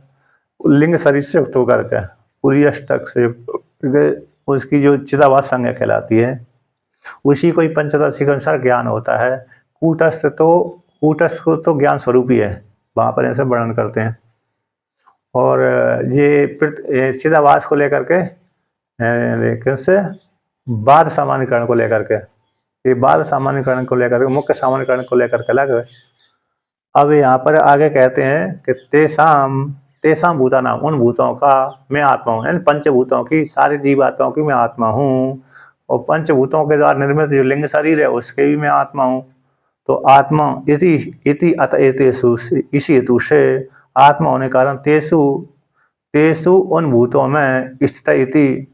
A: लिंग शरीर से युक्त होकर के, पूरी अष्टक से युक्त, उसकी जो चिदाभास संज्ञा कहलाती है, उसी को ही पंचदशी के अनुसार ज्ञान होता है। कूटस्थ तो, कूटस्थ को तो ज्ञान स्वरूप ही है, वहाँ पर ऐसे वर्णन करते हैं। और ये चिदाभास को लेकर के, लेकिन से बाद सामान्यकरण को लेकर के, ये बाद सामान्यकरण को लेकर के, मुख्य सामान्यकरण को लेकर के अलग है। अब यहाँ पर आगे कहते हैं कि तेसाम तेसाम भूता नाम, उन भूतों का मैं आत्मा हूँ, यानी पंचभूतों की, सारे जीवात्माओं की मैं आत्मा हूँ। और पंचभूतों के द्वारा निर्मित जो लिंग शरीर है उसके भी मैं आत्मा हूँ। तो आत्मा इति इति अत एतेषु, इसी हेतु से आत्मा होने के कारण तेसु तेसु उन भूतों में स्थित इति,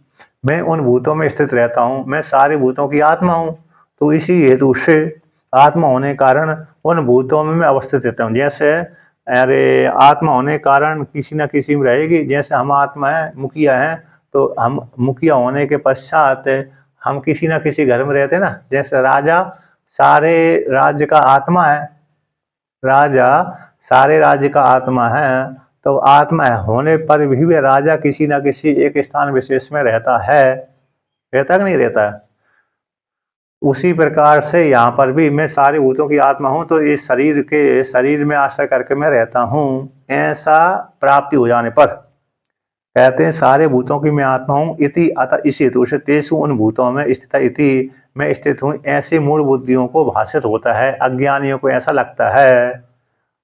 A: मैं उन भूतों में स्थित रहता हूँ, मैं सारे भूतों की आत्मा हूँ। तो इसी हेतु से आत्मा होने के कारण उन भूतों में मैं अवस्थित रहता हूँ। जैसे अरे आत्मा होने के कारण किसी न किसी में रहेगी, जैसे हम आत्मा है, मुखिया हैं, तो हम मुखिया होने के पश्चात हम किसी न किसी घर में रहते हैं ना। जैसे राजा सारे राज्य का आत्मा है, राजा सारे राज्य का आत्मा है, तो आत्मा होने पर भी वे राजा किसी न किसी एक स्थान विशेष में रहता है, रहता कि नहीं रहता है। उसी प्रकार से यहाँ पर भी मैं सारे भूतों की आत्मा हूँ, तो इस शरीर में आश्रय करके मैं रहता हूँ। ऐसा प्राप्ति हो जाने पर कहते हैं सारे भूतों की मैं आत्मा हूँ। इति अतः इसी हेतु से तेसु उन भूतों में स्थित इति, मैं स्थित हूँ, ऐसे मूल बुद्धियों को भाषित होता है। अज्ञानियों को ऐसा लगता है,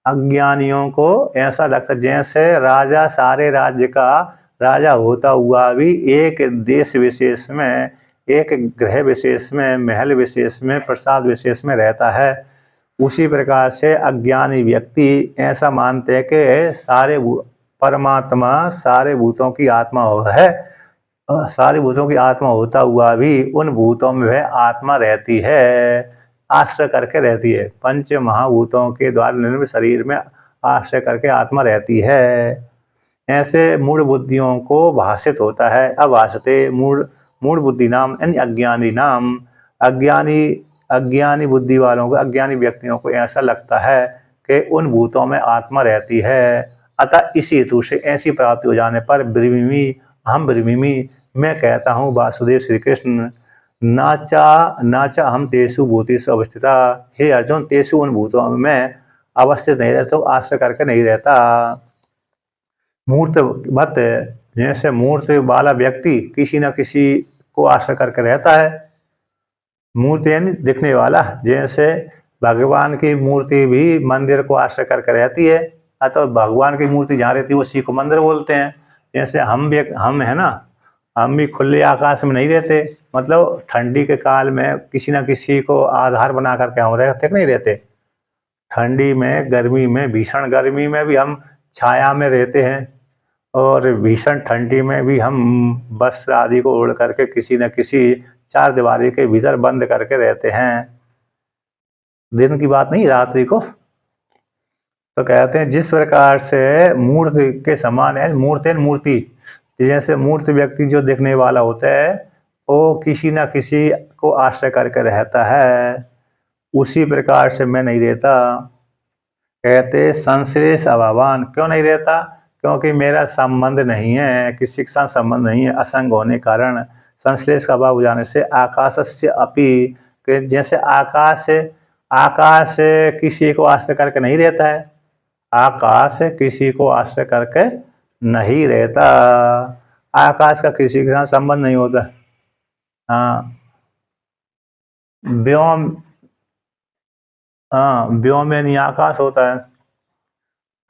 A: अज्ञानियों को ऐसा लगता है जैसे राजा सारे राज्य का राजा होता हुआ भी एक देश विशेष में, एक ग्रह विशेष में, महल विशेष में, प्रसाद विशेष में रहता है। उसी प्रकार से अज्ञानी व्यक्ति ऐसा मानते हैं कि सारे परमात्मा सारे भूतों की आत्मा है, सारे भूतों की आत्मा होता हुआ भी उन भूतों में वह आत्मा रहती है, आश्रय करके रहती है। पंच महाभूतों के द्वारा निर्मित शरीर में आश्रय करके आत्मा रहती है। ऐसे मूढ़ बुद्धियों को भाषित होता है। अभाषते मूढ़, मूढ़ बुद्धि नाम यानी अज्ञानी नाम, अज्ञानी अज्ञानी बुद्धि वालों को, अज्ञानी व्यक्तियों को ऐसा लगता है कि उन भूतों में आत्मा रहती है। अतः इसी हेतु से ऐसी प्राप्ति हो जाने पर ब्रह्मिमी हम ब्रह्मिमी, मैं कहता हूँ वासुदेव श्री कृष्ण, नाचा नाचा हम तेसु भूतेषु अवस्थिता, हे अर्जुन तेसु उन भूतों में अवस्थित नहीं रहता, आश्रय करके नहीं रहता। मूर्तवत जैसे मूर्ति वाला व्यक्ति किसी न किसी को आश्रय करके रहता है। मूर्ति यानी दिखने वाला, जैसे भगवान की मूर्ति भी मंदिर को आश्रय करके रहती है, अतः भगवान की मूर्ति जहाँ रहती है उसी को मंदिर बोलते हैं। जैसे हम है ना, हम भी खुले आकाश में नहीं रहते, मतलब ठंडी के काल में किसी न किसी को आधार बना करके हम रहते नहीं रहते। ठंडी में, गर्मी में, भीषण गर्मी में भी हम छाया में रहते हैं, और भीषण ठंडी में भी हम वस्त्र आदि को ओढ़ करके किसी न किसी चार दीवारी के भीतर बंद करके रहते हैं। दिन की बात नहीं, रात्रि को। तो कहते हैं जिस प्रकार से मूर्ति के समान है, मूर्ति जैसे मूर्ति व्यक्ति जो दिखने वाला होता है वो किसी न किसी को आश्रय करके रहता है, उसी प्रकार से मैं नहीं रहता। कहते संश्लेष अभावान, क्यों नहीं रहता? क्योंकि मेरा संबंध नहीं है, किसी के साथ संबंध नहीं है, असंग होने कारण। संश्लेष का अभाव हो जाने से आकाशस्य अपि, जैसे आकाश किसी को आश्रय करके नहीं रहता है, आकाश किसी को आश्रय करके नहीं रहता, आकाश का किसी के साथ संबंध नहीं होता। हाँ, व्योम, हाँ व्योम यानी आकाश होता है।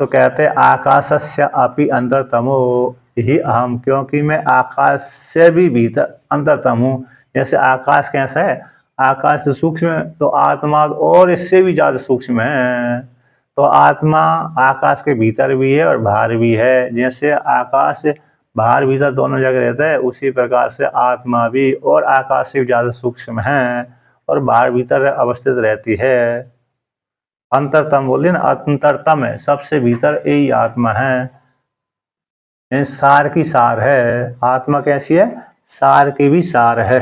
A: तो कहते हैं आकाशस्य अपि अंतरतमो ही अहम, क्योंकि मैं आकाश से भी भीतर अंतरतम हूँ। जैसे आकाश कैसा है, आकाश से सूक्ष्म है, तो आत्मा और इससे भी ज़्यादा सूक्ष्म है। तो आत्मा आकाश के भीतर भी है और बाहर भी है। जैसे आकाश बाहर भीतर दोनों जगह रहता है, उसी प्रकार से आत्मा भी और आकाश से भी ज़्यादा सूक्ष्म है और बाहर भीतर अवस्थित रहती है। अंतरतम बोलिए ना, अंतरतम है, सबसे भीतर यही आत्मा है। सार की सार है आत्मा। कैसी है? सार की भी सार है।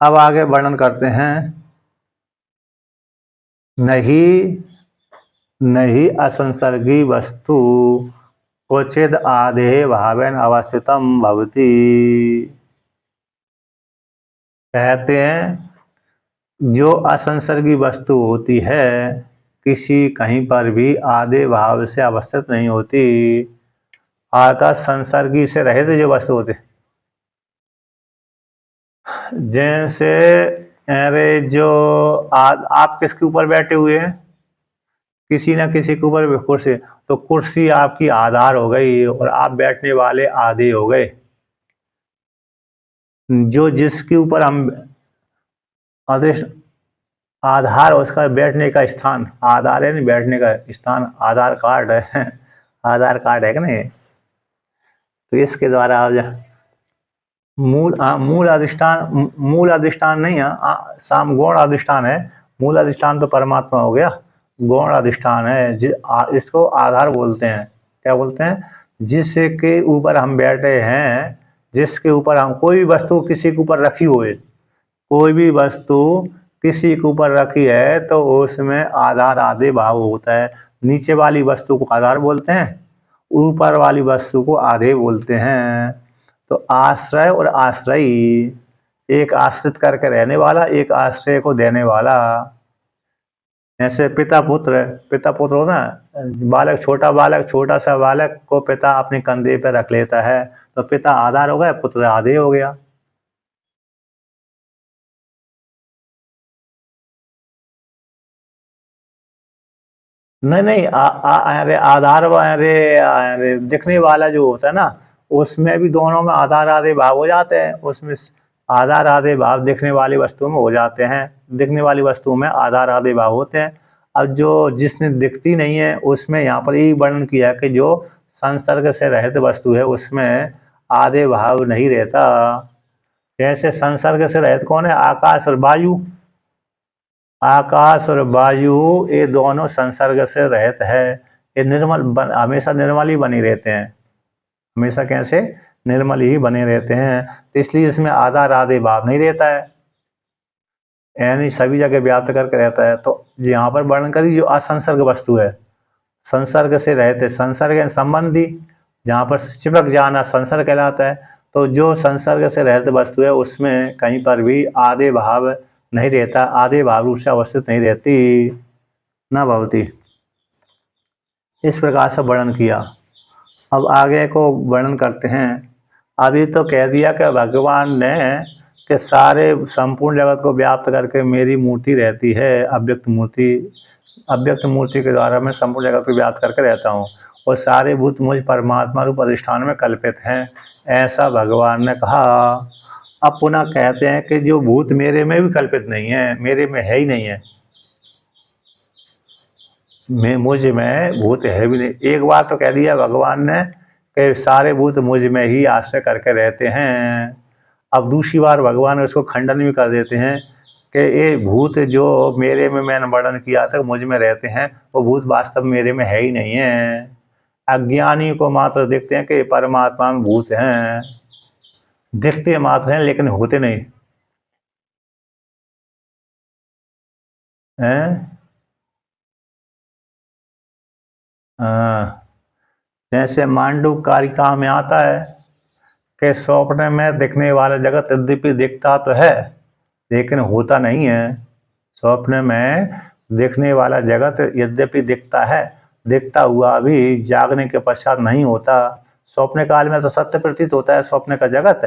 A: अब आगे वर्णन करते हैं। नहीं असंसर्गी वस्तु क्वचिद आधे भावेन अवस्थितम भवति। कहते हैं जो असंसर्गी वस्तु होती है किसी कहीं पर भी आधे भाव से अवस्थित नहीं होती। अर्थात संसर्गी से रहित जो वस्तु होते, जैसे अरे जो आप किसके ऊपर बैठे हुए हैं, किसी न किसी के ऊपर कुर्सी, तो कुर्सी आपकी आधार हो गई और आप बैठने वाले आधे हो गए। जो जिसके ऊपर हम आदेश आधार, उसका बैठने का स्थान, आधार है नहीं बैठने का स्थान, आधार कार्ड है आधार कार्ड है कि नहीं, तो इसके द्वारा आप मूल अधिष्ठान नहीं है, साम गौण अधिष्ठान है। मूल अधिष्ठान तो परमात्मा हो गया, गौण अधिष्ठान है इसको आधार बोलते हैं। क्या बोलते हैं? जिसके ऊपर हम बैठे हैं, जिसके ऊपर हम कोई भी वस्तु किसी के ऊपर रखी हुई, कोई भी वस्तु किसी के ऊपर रखी है तो उसमें आधार आधे भाव होता है। नीचे वाली वस्तु को आधार बोलते हैं, ऊपर वाली वस्तु को आधे बोलते हैं। तो आश्रय और आश्रयी, एक आश्रित करके रहने वाला, एक आश्रय को देने वाला। जैसे पिता पुत्र हो ना, बालक छोटा सा बालक को पिता अपने कंधे पे रख लेता है, तो पिता आधार हो गया, पुत्र आधे हो गया। नहीं, अरे आधार, अरे दिखने वाला जो होता है ना, उसमें भी दोनों में आधार आधे भाव हो जाते हैं। उसमें आधार आधे भाव दिखने वाली वस्तु में हो जाते हैं, दिखने वाली वस्तु में आधार आधे भाव होते हैं। अब जो जिसने दिखती नहीं है उसमें यहाँ पर यही वर्णन किया कि जो संसर्ग से रहित वस्तु है उसमें आधे भाव नहीं रहता। जैसे संसर्ग से रहित कौन है? आकाश और वायु। आकाश और वायु ये दोनों संसर्ग से रहित है, ये हमेशा निर्मल ही बने रहते हैं, हमेशा कैसे? निर्मल ही बने रहते हैं। तो इसलिए इसमें आधार आधे भाव नहीं रहता है, यानी सभी जगह व्याप्त करके रहता है। तो यहाँ पर वर्णन करी जो असंसर्ग वस्तु है, संसर्ग से रहित है, संसर्ग संबंधी, जहाँ पर चिपक जाना संसर्ग कहलाता है। तो जो संसर्ग से रहित वस्तु है उसमें कहीं पर भी आधे भाव नहीं रहता, आधे भाव रूप से अवस्थित नहीं रहती, न भवती। इस प्रकार से वर्णन किया। अब आगे को वर्णन करते हैं। अभी तो कह दिया कि भगवान ने कि सारे संपूर्ण जगत को व्याप्त करके मेरी मूर्ति रहती है, अव्यक्त मूर्ति। अव्यक्त मूर्ति के द्वारा मैं संपूर्ण जगत को व्याप्त करके रहता हूँ और सारे भूत मुझ परमात्मा रूप अधिष्ठान में कल्पित हैं, ऐसा भगवान ने कहा। अब पुनः कहते हैं कि जो भूत मेरे में भी कल्पित नहीं है, मेरे में है ही नहीं है, मुझ में भूत है भी नहीं। एक बार तो कह दिया भगवान ने कि सारे भूत मुझ में ही आश्रय करके रहते हैं। अब दूसरी बार भगवान उसको खंडन भी कर देते हैं कि ये भूत जो मेरे में मैंने वर्णन किया था मुझ में रहते हैं, वो भूत वास्तव मेरे में है ही नहीं है। अज्ञानी को मात्र देखते हैं कि परमात्मा में भूत हैं, दिखते मात्र हैं लेकिन होते नहीं हैं। हाँ, जैसे मांडू कारिका में आता है कि स्वप्न में दिखने वाला जगत यद्यपि दिखता तो है लेकिन होता नहीं है। स्वप्न में दिखने वाला जगत यद्यपि दिखता है, दिखता हुआ भी जागने के पश्चात नहीं होता। स्वप्न काल में तो सत्य प्रतीत होता है स्वप्न का जगत,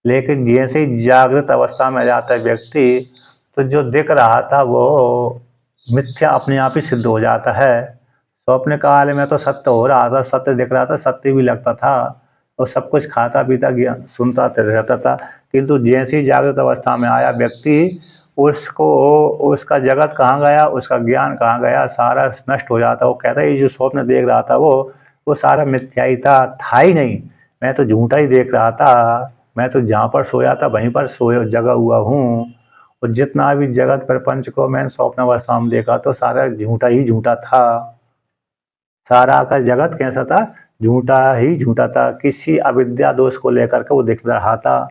A: लेकिन जैसे ही जागृत अवस्था में जाता है व्यक्ति, तो जो दिख रहा था वो मिथ्या अपने आप ही सिद्ध हो जाता है। स्वप्न काल में तो सत्य हो रहा था, सत्य दिख रहा था, सत्य भी लगता था और सब कुछ खाता पीता ज्ञान सुनता रहता था। किंतु जैसे ही जागृत अवस्था में आया व्यक्ति, उसको उसका जगत कहाँ गया, उसका ज्ञान कहाँ गया, सारा नष्ट हो जाता। वो कहता है ये जो स्वप्न देख रहा था वो सारा मिथ्या ही था ही नहीं, मैं तो झूठा ही देख रहा था। मैं तो जहाँ पर सोया था वहीं पर सोया जगा हुआ हूँ, और जितना भी जगत प्रपंच को मैंने स्वप्न अवस्था में देखा तो सारा झूठा ही झूठा था। सारा का जगत कैसा था, झूठा ही झूठा था। किसी अविद्या दोष को लेकर के वो दिख रहा था,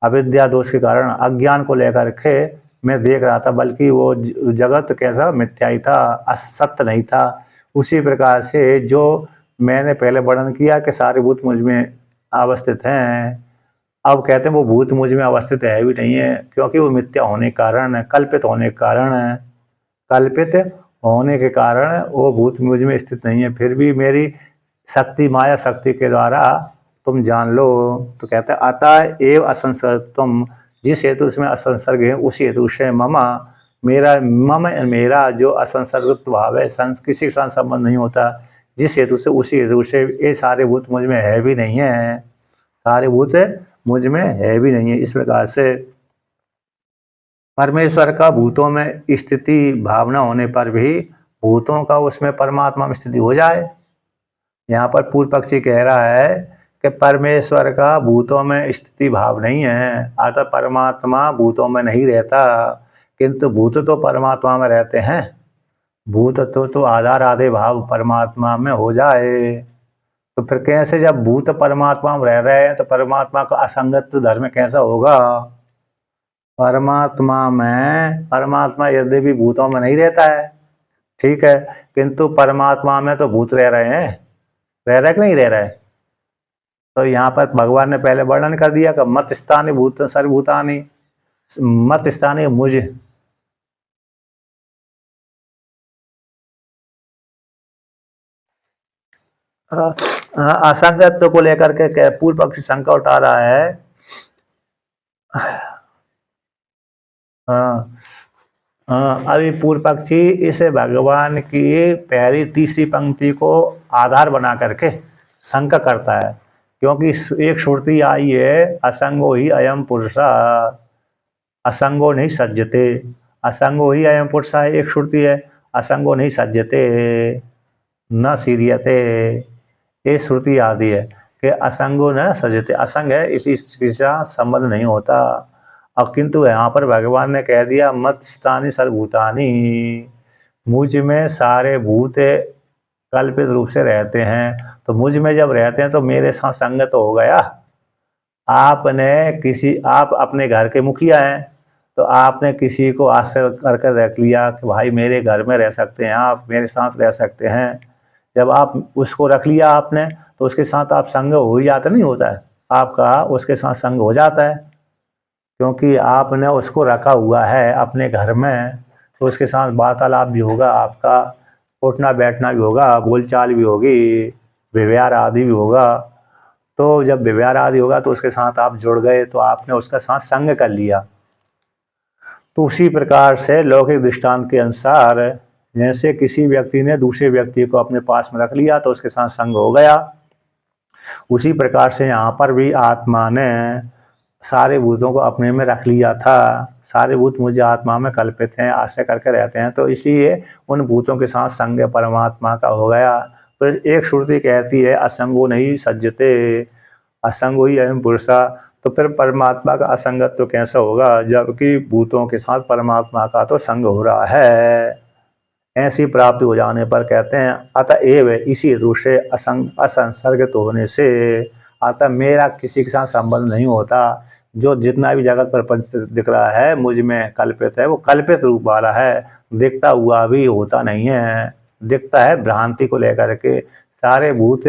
A: अविद्या दोष के कारण अज्ञान को लेकर के मैं देख रहा था, बल्कि वो जगत कैसा मिथ्या ही था, असत्य नहीं था। उसी प्रकार से जो मैंने पहले वर्णन किया कि सारे भूत मुझ में अवस्थित हैं, अब कहते हैं वो भूत मुझ में अवस्थित है भी नहीं है, क्योंकि वो मिथ्या होने के कारण, कल्पित होने के कारण, कल्पित होने के कारण वो भूत मुझ में स्थित नहीं है। फिर भी मेरी शक्ति, माया शक्ति के द्वारा तुम जान लो। तो कहते हैं अतः एव असंसर्गत्वम, जिस हेतु उसमें असंसर्ग है उसी हेतु से ममा, मेरा जो असंसर्गत्व भाव है, किसी के साथ संबंध नहीं होता, जिस हेतु से उसी हेतु से ये सारे भूत मुझ में है भी नहीं है, सारे भूत मुझ में है भी नहीं है। इस प्रकार से परमेश्वर का भूतों में स्थिति भावना होने पर भी भूतों का उसमें परमात्मा में स्थिति हो जाए। यहाँ पर पूर्व पक्षी कह रहा है कि परमेश्वर का भूतों में स्थिति भाव नहीं है, अतः परमात्मा भूतों में नहीं रहता, किंतु भूत तो परमात्मा में रहते हैं। भूत तो आधार आधे भाव परमात्मा में हो जाए, तो फिर कैसे, जब भूत परमात्मा में रह रहे हैं तो परमात्मा का असंगत्व धर्म कैसा होगा। परमात्मा यद्यपि भूतों में नहीं रहता है, ठीक है, किंतु परमात्मा में तो भूत रह रहे हैं, रह रहे कि नहीं रह रहे। तो यहाँ पर भगवान ने पहले वर्णन कर दिया कि मत स्थानी भूत सर्वभूतानि, मत स्थानी मुझ, असंगत्व को लेकर के पूर्व पक्षी शंका उठा रहा है। हाँ, अभी पूर्व पक्षी इस भगवान की पहली तीसरी पंक्ति को आधार बना करके शंका करता है, क्योंकि एक श्रुति आई है असंगो ही अयम पुरुषा, असंगो नहीं सज्जते, असंगो ही अयम पुरुषा एक श्रुति है, असंगो नहीं सज्जते न सीरियते, ये श्रुति आदि है कि असंगो न सज्जते, असंग है इसी के साथ संबंध नहीं होता। अब किंतु यहाँ पर भगवान ने कह दिया मत स्थानी सर्वभूतानि, मुझ में सारे भूत कल्पित रूप से रहते हैं, तो मुझ में जब रहते हैं तो मेरे साथ संग तो हो गया। आप अपने घर के मुखिया हैं, तो आपने किसी को आश्रय करके रख लिया कि भाई मेरे घर में रह सकते हैं, आप मेरे साथ रह सकते हैं। जब आप उसको रख लिया आपने, तो उसके साथ आप संग हो ही जाता, नहीं होता है आपका, उसके साथ संग हो जाता है, क्योंकि आपने उसको रखा हुआ है अपने घर में, तो उसके साथ वार्तालाप भी होगा, आपका उठना बैठना भी होगा, बोलचाल भी होगी। व्यवहार आदि भी होगा। तो जब व्यवहार आदि होगा तो उसके साथ आप जुड़ गए, तो आपने उसका साथ संग कर लिया। तो उसी प्रकार से लौकिक दृष्टांत के अनुसार जैसे किसी व्यक्ति ने दूसरे व्यक्ति को अपने पास में रख लिया तो उसके साथ संग हो गया, उसी प्रकार से यहाँ पर भी आत्मा ने सारे भूतों को अपने में रख लिया था। सारे भूत मुझे आत्मा में कल्पित हैं, आश्रय करके रहते हैं, तो इसलिए उन भूतों के साथ संग परमात्मा का हो गया। तो एक श्रुति कहती है असंगो नहीं सज्जते, असंगो ही अयम पुरुषा। तो फिर परमात्मा का असंगत तो कैसा होगा, जबकि भूतों के साथ परमात्मा का तो संग हो रहा है। ऐसी प्राप्ति हो जाने पर कहते हैं अतएव इसी रूप से असंसर्गित होने से, अतः मेरा किसी के साथ संबंध नहीं होता। जो जितना भी जगत पर दिख रहा है मुझ में कल्पित है, वो कल्पित रूप वाला है, दिखता हुआ भी होता नहीं है। दिखता है भ्रांति को लेकर के। सारे भूत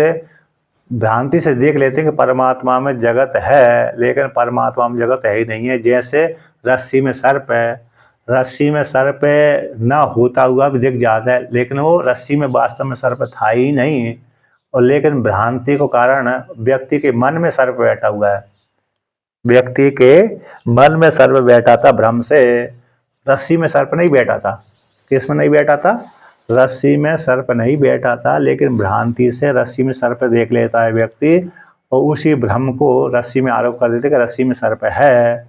A: भ्रांति से देख लेते हैं कि परमात्मा में जगत है, लेकिन परमात्मा में जगत है ही नहीं है। जैसे रस्सी में सर्प है, रस्सी में सर्प न होता हुआ भी दिख जाता है, लेकिन वो रस्सी में वास्तव में सर्प था ही नहीं, और लेकिन भ्रांति को कारण व्यक्ति के मन में सर्प बैठा हुआ है। व्यक्ति के मन में सर्प बैठा था भ्रम से, रस्सी में सर्प नहीं बैठा था। किस में नहीं बैठा था? रस्सी में सर्प नहीं बैठा था, लेकिन भ्रांति से रस्सी में सर्प देख लेता है व्यक्ति, और उसी भ्रम को रस्सी में आरोप कर देते कि रस्सी में सर्प है,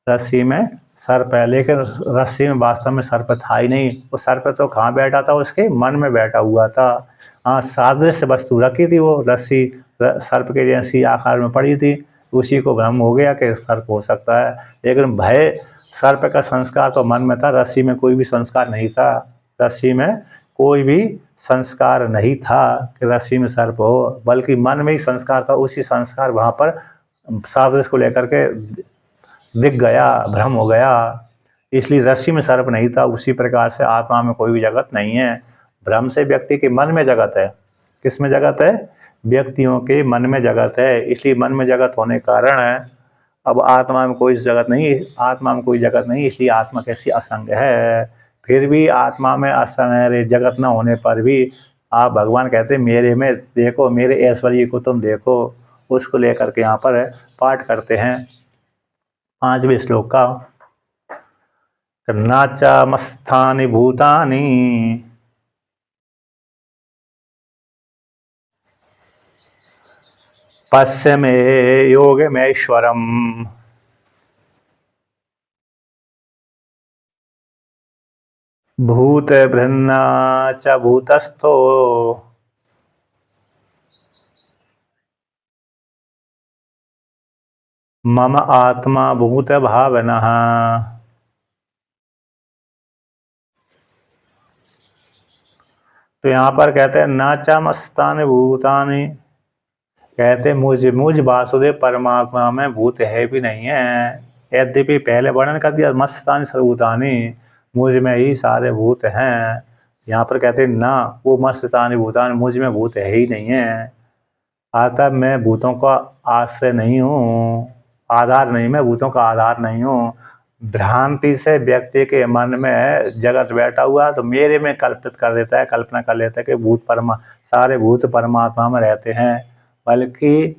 A: रस्सी में सर्प है, लेकिन रस्सी में वास्तव में सर्प था ही नहीं। वो सर्प तो कहाँ बैठा था? उसके मन में बैठा हुआ था। हाँ, सादृश्य वस्तु रखी थी वो रस्सी, सर्प के जैसी आकार में पड़ी थी, उसी को भ्रम हो गया कि सर्प हो सकता है, लेकिन भय सर्प का संस्कार तो मन में था, रस्सी में कोई भी संस्कार नहीं था। रस्सी में कोई भी संस्कार नहीं था कि रस्सी में सर्प हो, बल्कि मन में ही संस्कार था। उसी संस्कार वहाँ पर सादृश्य को लेकर के दिख गया, भ्रम हो गया, इसलिए रस्सी में सर्प नहीं था। उसी प्रकार से आत्मा में कोई भी जगत नहीं है। भ्रम से व्यक्ति के मन में जगत है। किस में जगत है? व्यक्तियों के मन में जगत है। इसलिए मन में जगत होने के कारण है, अब आत्मा में कोई जगत नहीं, आत्मा में कोई जगत नहीं, इसलिए आत्मा कैसी असंग है। फिर भी आत्मा में असंग जगत न होने पर भी आप भगवान कहते मेरे में देखो, मेरे ऐश्वर्य को तुम देखो, उसको लेकर के यहाँ पर पाठ करते हैं 5वें श्लोक का। नाचामस्थानि भूतानि पश्य मे योगमेश्वरम्। भूत भृन्ना च भूतस्थो मम आत्मा भूत भावनः। तो यहाँ पर कहते हैं नाचामस्तानि भूतानि, कहते मुझ वासुदेव परमात्मा में भूत है भी नहीं है। यद्यपि पहले वर्णन कर दिया मस्तानि सर्वभूतानि, मुझ में ही सारे भूत हैं। यहाँ पर कहते हैं ना, वो मस्तानि भूतानि, मुझ में भूत है ही नहीं है। अतः मैं भूतों का आश्रय नहीं हूँ, आधार नहीं, मैं भूतों का आधार नहीं हूँ। भ्रांति से व्यक्ति के मन में जगत बैठा हुआ तो मेरे में कल्पित कर देता है, कल्पना कर लेता है कि सारे भूत परमात्मा में रहते हैं, बल्कि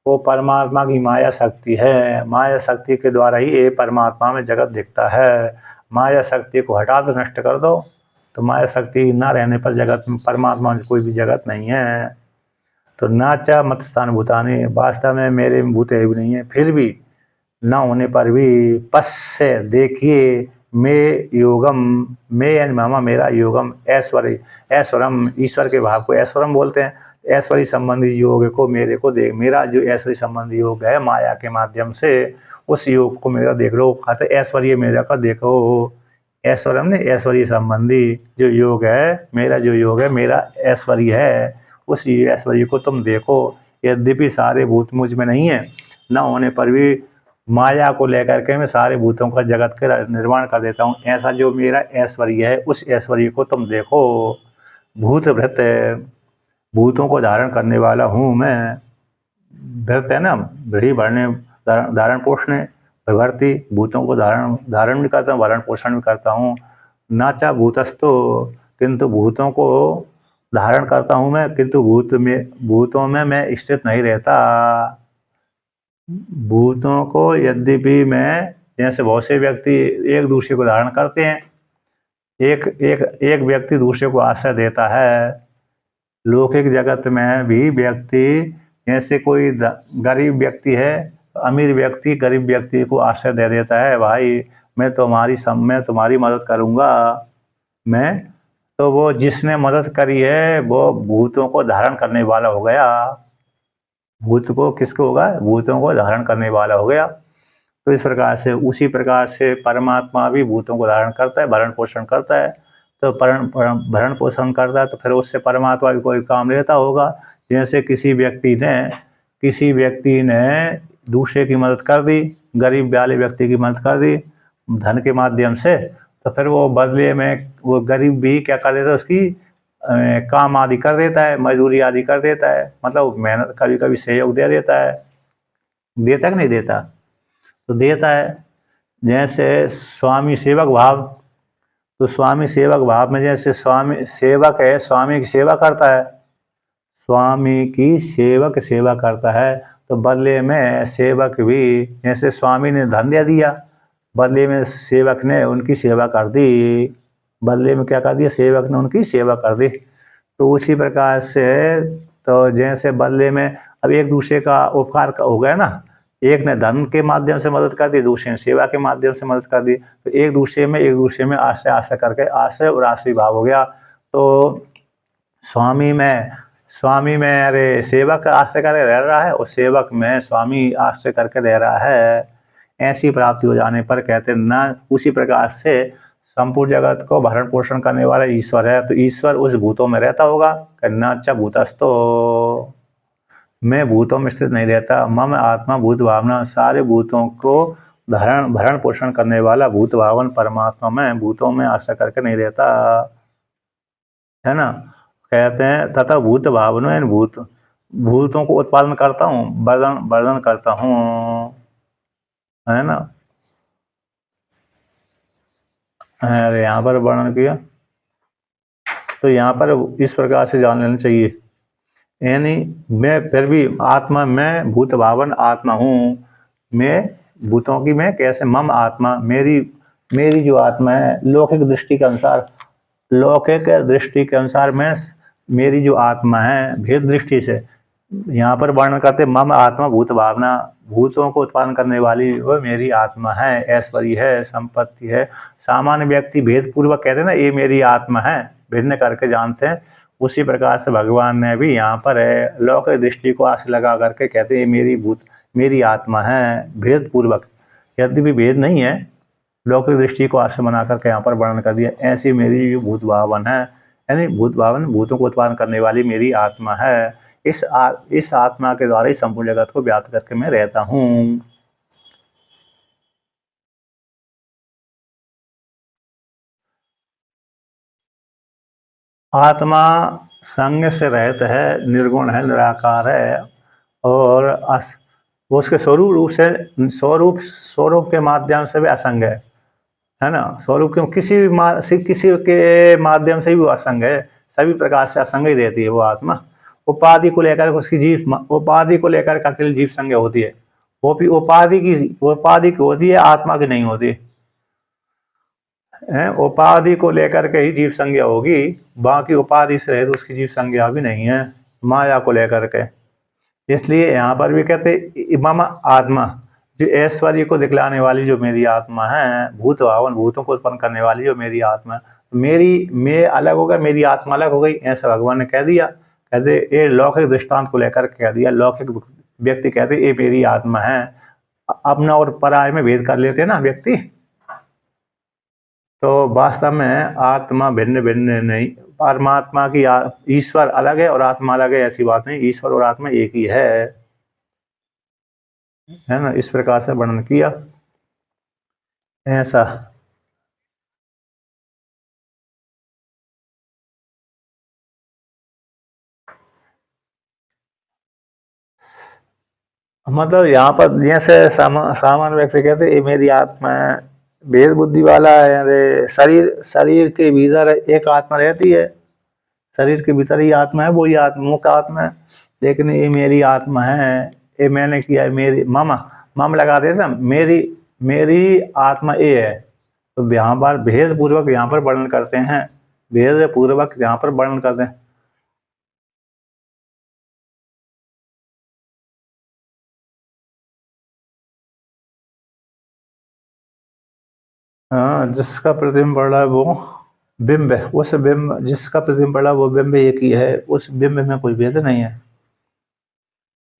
A: वो परमात्मा की माया शक्ति है। माया शक्ति के द्वारा ही ये परमात्मा में जगत दिखता है। माया शक्ति को हटा दो, नष्ट कर दो, तो माया शक्ति ना रहने पर जगत में, परमात्मा में कोई भी जगत नहीं है। तो नाचा मत स्थान भूतानि, वास्तव में मेरे में भूत है भी नहीं है। फिर भी न होने पर भी पश्य देखिए, मैं योगम, मैं यानी मामा मेरा, योगम ऐश्वर्य, ऐश्वरम ईश्वर के भाव को ऐश्वरम बोलते हैं। ऐश्वर्य संबंधी योग को मेरे को देख, मेरा जो ऐश्वर्य संबंधी योग है माया के माध्यम से, उस योग को मेरा देख लो। कहते ऐश्वर्य मेरा का देखो, ऐश्वरम ने ऐश्वर्य संबंधी जो योग है, मेरा जो योग है, मेरा ऐश्वर्य है, उस ऐश्वर्य को तुम देखो। यद्यपि सारे भूत मुझ में नहीं है, न होने पर भी माया को लेकर के मैं सारे भूतों का जगत का निर्माण कर देता हूँ। ऐसा जो मेरा ऐश्वर्य है, उस ऐश्वर्य को तुम देखो। भूतभृत, भूतों को धारण करने वाला हूँ मैं। भृत है ना, भीड़ी भरने, धारण पोषण, भरती, भूतों को धारण भी करता हूँ, भरण पोषण भी करता हूँ। नाचा भूतस्थो, किंतु भूतों को धारण करता हूँ मैं, किंतु भूतों में मैं स्थित नहीं रहता। भूतों को यद्यपि मैं, जैसे बहुत से व्यक्ति एक दूसरे को धारण करते हैं, एक एक एक व्यक्ति दूसरे को आश्रय देता है। लौकिक जगत में भी व्यक्ति, जैसे कोई गरीब व्यक्ति है, अमीर व्यक्ति गरीब व्यक्ति को आश्रय दे देता है, भाई मैं तुम्हारी मदद करूँगा। मैं तो वो जिसने मदद करी है वो भूतों को धारण करने वाला हो गया। भूत को किसको होगा? भूतों को धारण करने वाला हो गया। तो इस प्रकार से, उसी प्रकार से परमात्मा भी भूतों को धारण करता है, भरण पोषण करता है। तो भरण पोषण करता है तो फिर उससे परमात्मा भी कोई काम लेता होगा। जैसे किसी व्यक्ति ने दूसरे की मदद कर दी, गरीब वाले व्यक्ति की मदद कर दी धन के माध्यम से, तो फिर वो बदले में वो गरीब भी क्या कर देता है, उसकी काम आदि कर देता है, मजदूरी आदि कर देता है, मतलब मेहनत, कभी कभी सहयोग दे देता है। देता कि नहीं देता? तो देता है। जैसे स्वामी सेवक भाव, तो स्वामी सेवक भाव में जैसे स्वामी सेवक है, स्वामी की सेवा करता है, स्वामी की सेवक सेवा करता है, तो बदले में सेवक भी, जैसे स्वामी ने धन दे दिया, बदले में सेवक ने उनकी सेवा कर दी। बदले में क्या कर दिया? सेवक ने उनकी सेवा कर दी। तो उसी प्रकार से, तो जैसे बदले में अब एक दूसरे का उपकार हो गया ना, एक ने धन के माध्यम से मदद कर दी, दूसरे ने सेवा के माध्यम से मदद कर दी, तो एक दूसरे में आश्रय करके आश्रय और आश्रय भाव हो गया। तो स्वामी में अरे सेवक आश्रय करके रह रहा है और सेवक में स्वामी आश्रय करके रह रहा है। ऐसी प्राप्ति हो जाने पर कहते न, उसी प्रकार से संपूर्ण जगत को भरण पोषण करने वाला ईश्वर है, तो ईश्वर उस भूतों में रहता होगा। कहना अच्छा भूतस्थो, मैं भूतों में स्थित नहीं रहता। मम आत्मा भूत भावना, सारे भूतों को भरण पोषण करने वाला भूत भावन परमात्मा में भूतों में आश्रय करके नहीं रहता, है ना। कहते हैं तथा भूत भावनो, भूतों को उत्पादन करता हूँ, वर्धन करता हूँ, है ना। अरे यहाँ पर वर्णन किया, तो यहाँ पर इस प्रकार से जान लेना चाहिए। यानी मैं फिर भी आत्मा, मैं भूत भावन आत्मा हूँ। मैं भूतों की, मैं कैसे? मम आत्मा, मेरी जो आत्मा है, लौकिक दृष्टि के अनुसार मैं, मेरी जो आत्मा है भेद दृष्टि से यहाँ पर वर्णन करते, मम आत्मा भूत भावना, भूतों को उत्पादन करने वाली वो मेरी आत्मा है, ऐश्वर्य है, संपत्ति है। सामान्य व्यक्ति भेद पूर्वक कहते हैं ना, ये मेरी आत्मा है, भिन्न करके जानते हैं। उसी प्रकार से भगवान ने भी यहाँ पर है लौकिक दृष्टि को आस लगा करके कहते हैं मेरी आत्मा है, भेद पूर्वक। यद्यपि भेद नहीं है, लौकिक दृष्टि को आश्रय बना करके यहाँ पर वर्णन कर दिया, ऐसी मेरी भूत भावन है, यानी भूत भावन, भूतों को उत्पादन करने वाली मेरी आत्मा है। इस आत्मा के द्वारा ही संपूर्ण जगत को व्याप्त करके मैं रहता हूँ। आत्मा संग से रहित है, निर्गुण है, निराकार है, और उसके स्वरूप के माध्यम से भी असंग है ना। स्वरूप के किसी के माध्यम से भी वो असंग है, सभी प्रकार से असंग ही रहती है वो आत्मा। उपाधि को लेकर अकेले जीव संज्ञा होती है, वो भी उपाधि की होती है, आत्मा की नहीं होती है। उपाधि को लेकर के ही जीव संज्ञा होगी, बाकी उपाधि से रहे तो उसकी जीव संज्ञा भी नहीं है, माया को लेकर के। इसलिए यहाँ पर भी कहते मम आत्मा, जो ऐश्वर्य को दिखलाने वाली जो मेरी आत्मा है, भूत भावन, भूतों को उत्पन्न करने वाली जो मेरी आत्मा है, मैं अलग हो गया, मेरी आत्मा अलग हो गई, ऐसा भगवान ने कह दिया। कहते ये लौकिक दृष्टांत को लेकर कह दिया, लौकिक व्यक्ति कहते ये मेरी आत्मा है। अपना और पराय में भेद कर लेते हैं ना व्यक्ति, तो वास्तव में आत्मा भिन्न भिन्न नहीं, परमात्मा की ईश्वर अलग है और आत्मा अलग है, ऐसी बात नहीं, ईश्वर और आत्मा एक ही है ना। इस प्रकार से वर्णन किया ऐसा। मतलब यहाँ पर जैसे सामान्य व्यक्ति कहते ये मेरी आत्मा है, भेद बुद्धि वाला है, अरे शरीर के भीतर एक आत्मा रहती है, शरीर के भीतर ही आत्मा है, वही आत्मा मुख्य आत्मा है। लेकिन ये मेरी आत्मा है, ये मैंने किया है, मेरी मम लगा देते मेरी मेरी आत्मा ये है। तो यहाँ पर भेद पूर्वक यहाँ पर वर्णन करते हैं, भेद पूर्वक यहाँ पर वर्णन करते हैं। हाँ, जिसका प्रतिबिंब पड़ रहा है वो बिंब है, उस बिंब जिसका प्रतिबिंब पड़ रहा है वो बिंब एक ही है, उस बिंब में कोई भेद नहीं है।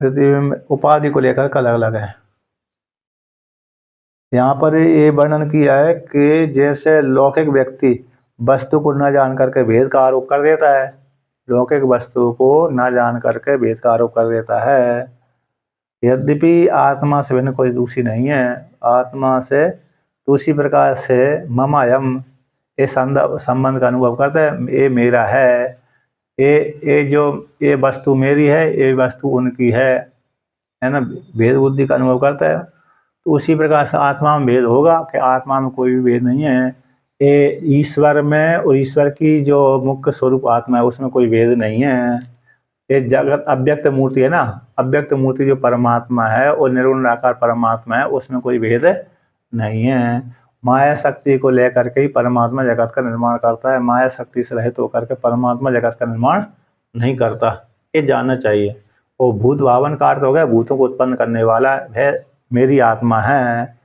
A: प्रतिबिंब उपाधि को लेकर अलग अलग है। यहाँ पर ये वर्णन किया है कि जैसे लौकिक व्यक्ति वस्तु को न जान करके भेद का आरोप कर देता है, लौकिक वस्तु को न जान करके भेद का आरोप कर देता है। यद्यपि आत्मा से भिन्न कोई दूसरी नहीं है, आत्मा से दूसरी प्रकार से मम अयम ये संबंध का अनुभव करता है, ये मेरा है, ये वस्तु मेरी है, ये वस्तु उनकी है ना, भेद बुद्धि का अनुभव करता है। तो उसी प्रकार से आत्मा में भेद होगा कि आत्मा में कोई भी भेद नहीं है। ये ईश्वर में और ईश्वर की जो मुख्य स्वरूप आत्मा है उसमें कोई भेद नहीं है। ये जगत अव्यक्त मूर्ति है ना, अव्यक्त मूर्ति जो परमात्मा है और निर्गुण निराकार परमात्मा है, उसमें कोई भेद नहीं है। माया शक्ति को लेकर के ही परमात्मा जगत का निर्माण करता है, माया शक्ति से रहित होकर के परमात्मा जगत का निर्माण नहीं करता, ये जानना चाहिए। और भूत भावन का अर्थ हो गया भूतों को उत्पन्न करने वाला है, मेरी आत्मा है।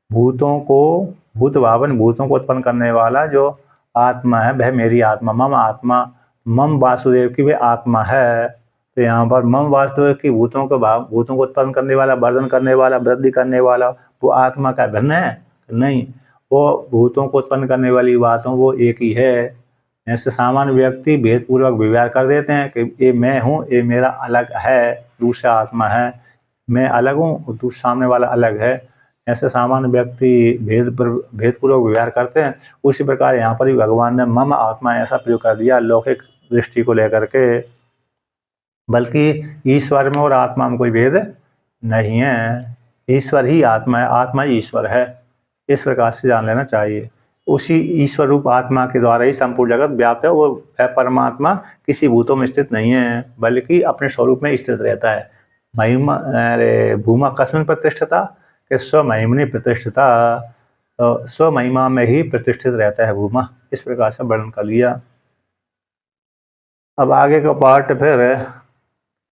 A: भूतों को भूत भावन भूतों को उत्पन्न करने वाला जो आत्मा है वह मेरी आत्मा, मम आत्मा, मम वासुदेव की वह आत्मा है। तो यहाँ पर मम वासुदेव की भूतों को उत्पन्न करने वाला, वर्धन करने वाला, वृद्धि करने वाला वो आत्मा का भिन्न है नहीं, वो भूतों को उत्पन्न करने वाली बातों वो एक ही है। ऐसे सामान्य व्यक्ति भेदपूर्वक व्यवहार कर देते हैं कि ये मैं हूँ, ये मेरा अलग है, दूसरा आत्मा है, मैं अलग हूँ, दूसरा सामने वाला अलग है। ऐसे सामान्य व्यक्ति भेदपूर्वक व्यवहार करते हैं। उसी प्रकार यहाँ पर भी भगवान ने मम आत्मा ऐसा प्रयोग कर दिया लौकिक दृष्टि को लेकर के, बल्कि ईश्वर में और आत्मा में कोई भेद नहीं है, ईश्वर ही आत्मा है, आत्मा ही ईश्वर है, इस प्रकार से जान लेना चाहिए। उसी ईश्वर रूप आत्मा के द्वारा ही संपूर्ण जगत व्याप्त है। वो परमात्मा किसी भूतों में स्थित नहीं है, बल्कि अपने स्वरूप में स्थित रहता है। महिमा अरे भूमा कस्मिन प्रतिष्ठिता कि स्वमहिमनि प्रतिष्ठिता, तो स्वमहिमा में ही प्रतिष्ठित रहता है भूमा, इस प्रकार से वर्णन कर लिया। अब आगे का पार्ट फिर